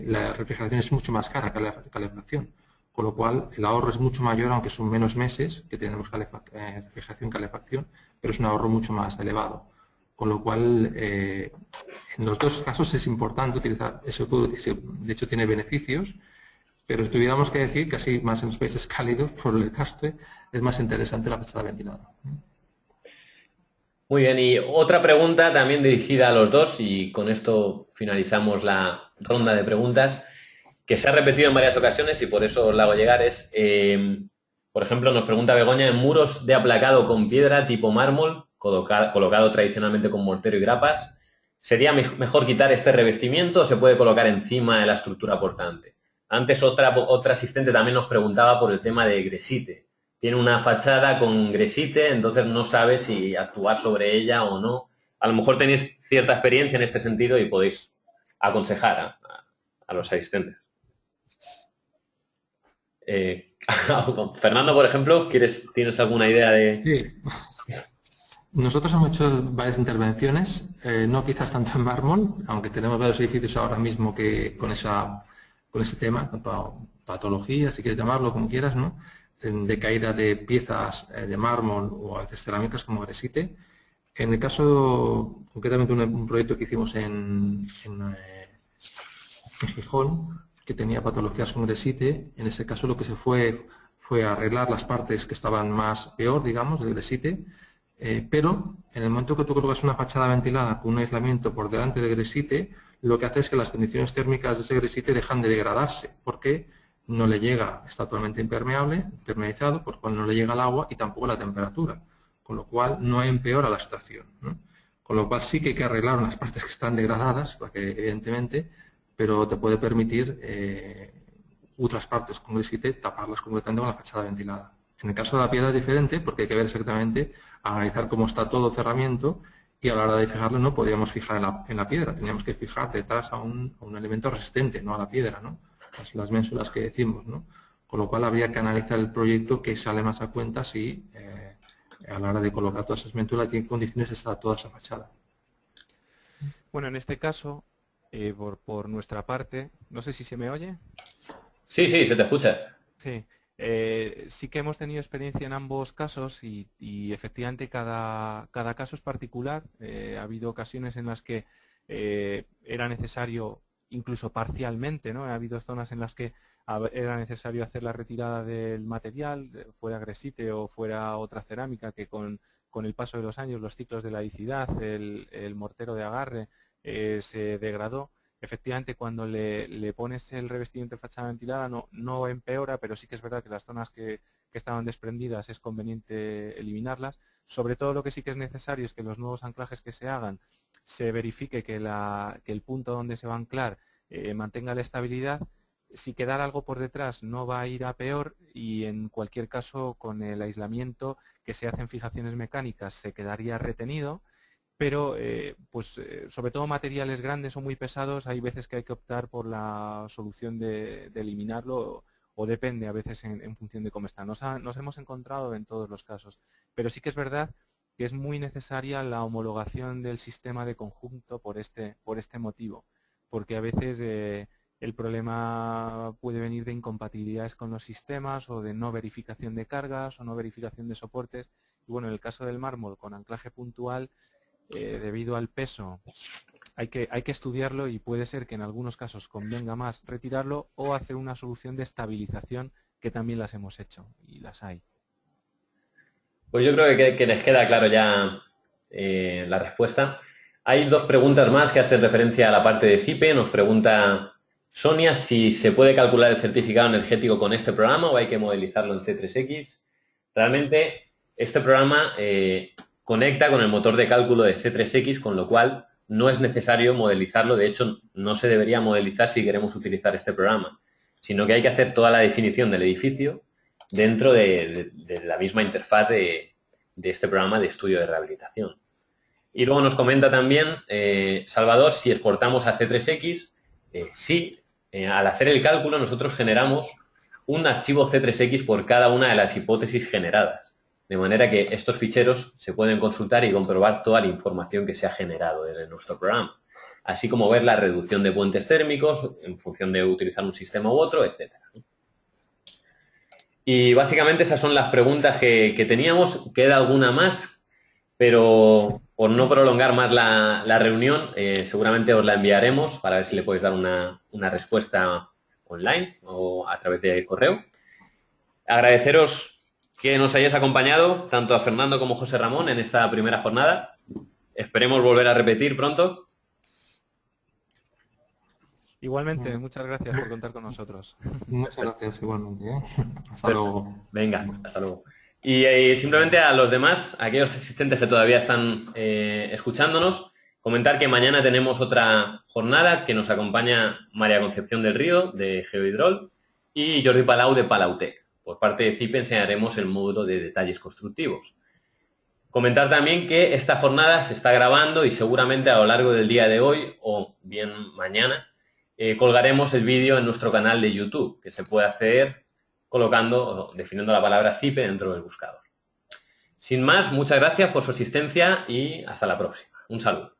la refrigeración es mucho más cara que la calefacción, con lo cual el ahorro es mucho mayor, aunque son menos meses que tenemos refrigeración, calefacción, pero es un ahorro mucho más elevado. Con lo cual, en los dos casos es importante utilizar ese producto, de hecho tiene beneficios, pero si tuviéramos que decir, casi más en los países cálidos, por el gasto, es más interesante la fachada ventilada. Muy bien, y otra pregunta también dirigida a los dos, y con esto finalizamos la ronda de preguntas, que se ha repetido en varias ocasiones y por eso os la hago llegar, es, por ejemplo, nos pregunta Begoña, en muros de aplacado con piedra tipo mármol, colocado tradicionalmente con mortero y grapas, ¿sería mejor quitar este revestimiento o se puede colocar encima de la estructura portante? Antes otra asistente también nos preguntaba por el tema de gresite. Tiene una fachada con gresite, entonces no sabe si actuar sobre ella o no. A lo mejor tenéis cierta experiencia en este sentido y podéis aconsejar a los asistentes. Fernando, por ejemplo, ¿tienes alguna idea de...? Sí. Nosotros hemos hecho varias intervenciones, no quizás tanto en mármol, aunque tenemos varios edificios ahora mismo que con ese tema, con patología, si quieres llamarlo como quieras, ¿no? De caída de piezas de mármol o a veces cerámicas como gresite. En el caso, concretamente, un proyecto que hicimos en Gijón, que tenía patologías con gresite, en ese caso lo que se fue arreglar las partes que estaban más peor, digamos, del gresite, pero en el momento que tú colocas una fachada ventilada con un aislamiento por delante de gresite, lo que hace es que las condiciones térmicas de ese gresite dejan de degradarse, porque no le llega, está totalmente impermeabilizado, por lo cual no le llega el agua y tampoco la temperatura, con lo cual no empeora la situación, ¿no? Con lo cual sí que hay que arreglar unas partes que están degradadas, porque evidentemente, pero te puede permitir otras partes con gresite taparlas completamente con la fachada ventilada. En el caso de la piedra es diferente porque hay que ver exactamente, analizar cómo está todo el cerramiento y a la hora de fijarlo no podíamos fijar en la piedra, teníamos que fijar detrás a un elemento resistente, no a la piedra, ¿no? Las ménsulas que decimos, ¿no? Con lo cual habría que analizar el proyecto que sale más a cuenta si a la hora de colocar todas esas ménsulas y en qué condiciones está toda esa fachada. Bueno, en este caso, por nuestra parte, no sé si se me oye. Sí, sí, se te escucha. Sí, sí que hemos tenido experiencia en ambos casos y efectivamente cada caso es particular. Ha habido ocasiones en las que era necesario incluso parcialmente, ¿no? Ha habido zonas en las que era necesario hacer la retirada del material, fuera gresite o fuera otra cerámica, que con el paso de los años, los ciclos de laicidad, el mortero de agarre se degradó. Efectivamente, cuando le pones el revestimiento de fachada ventilada no empeora, pero sí que es verdad que las zonas que estaban desprendidas es conveniente eliminarlas. Sobre todo, lo que sí que es necesario es que los nuevos anclajes que se hagan se verifique que el punto donde se va a anclar mantenga la estabilidad. Si quedara algo por detrás no va a ir a peor, y en cualquier caso con el aislamiento que se hace en fijaciones mecánicas se quedaría retenido, pero sobre todo materiales grandes o muy pesados hay veces que hay que optar por la solución de eliminarlo, o depende a veces en función de cómo está. Nos hemos encontrado en todos los casos, pero sí que es verdad que es muy necesaria la homologación del sistema de conjunto por este motivo, porque a veces el problema puede venir de incompatibilidades con los sistemas, o de no verificación de cargas o no verificación de soportes. Y bueno, en el caso del mármol con anclaje puntual, debido al peso, hay que estudiarlo, y puede ser que en algunos casos convenga más retirarlo o hacer una solución de estabilización, que también las hemos hecho y las hay. Pues yo creo que les queda claro ya la respuesta. Hay dos preguntas más que hacen referencia a la parte de CIPE. Nos pregunta Sonia si se puede calcular el certificado energético con este programa o hay que modelizarlo en C3X. Realmente este programa conecta con el motor de cálculo de C3X, con lo cual no es necesario modelizarlo. De hecho, no se debería modelizar si queremos utilizar este programa, sino que hay que hacer toda la definición del edificio dentro de la misma interfaz de este programa de estudio de rehabilitación. Y luego nos comenta también Salvador si exportamos a C3X. Sí, al hacer el cálculo nosotros generamos un archivo C3X por cada una de las hipótesis generadas, de manera que estos ficheros se pueden consultar y comprobar toda la información que se ha generado en nuestro programa, así como ver la reducción de puentes térmicos en función de utilizar un sistema u otro, etc. Y básicamente esas son las preguntas que teníamos. Queda alguna más, pero por no prolongar más la reunión, seguramente os la enviaremos para ver si le podéis dar una respuesta online o a través de correo. Agradeceros que nos hayáis acompañado, tanto a Fernando como a José Ramón, en esta primera jornada. Esperemos volver a repetir pronto. Igualmente, muchas gracias por contar con nosotros. Muchas gracias igualmente. Hasta luego. Venga, hasta luego. Y simplemente a los demás, a aquellos asistentes que todavía están escuchándonos, comentar que mañana tenemos otra jornada que nos acompaña María Concepción del Río, de Geohidrol, y Jordi Palau, de Palautec. Por parte de CIPE enseñaremos el módulo de detalles constructivos. Comentar también que esta jornada se está grabando y seguramente a lo largo del día de hoy, o bien mañana, colgaremos el vídeo en nuestro canal de YouTube, que se puede acceder colocando, definiendo la palabra CIPE dentro del buscador. Sin más, muchas gracias por su asistencia y hasta la próxima. Un saludo.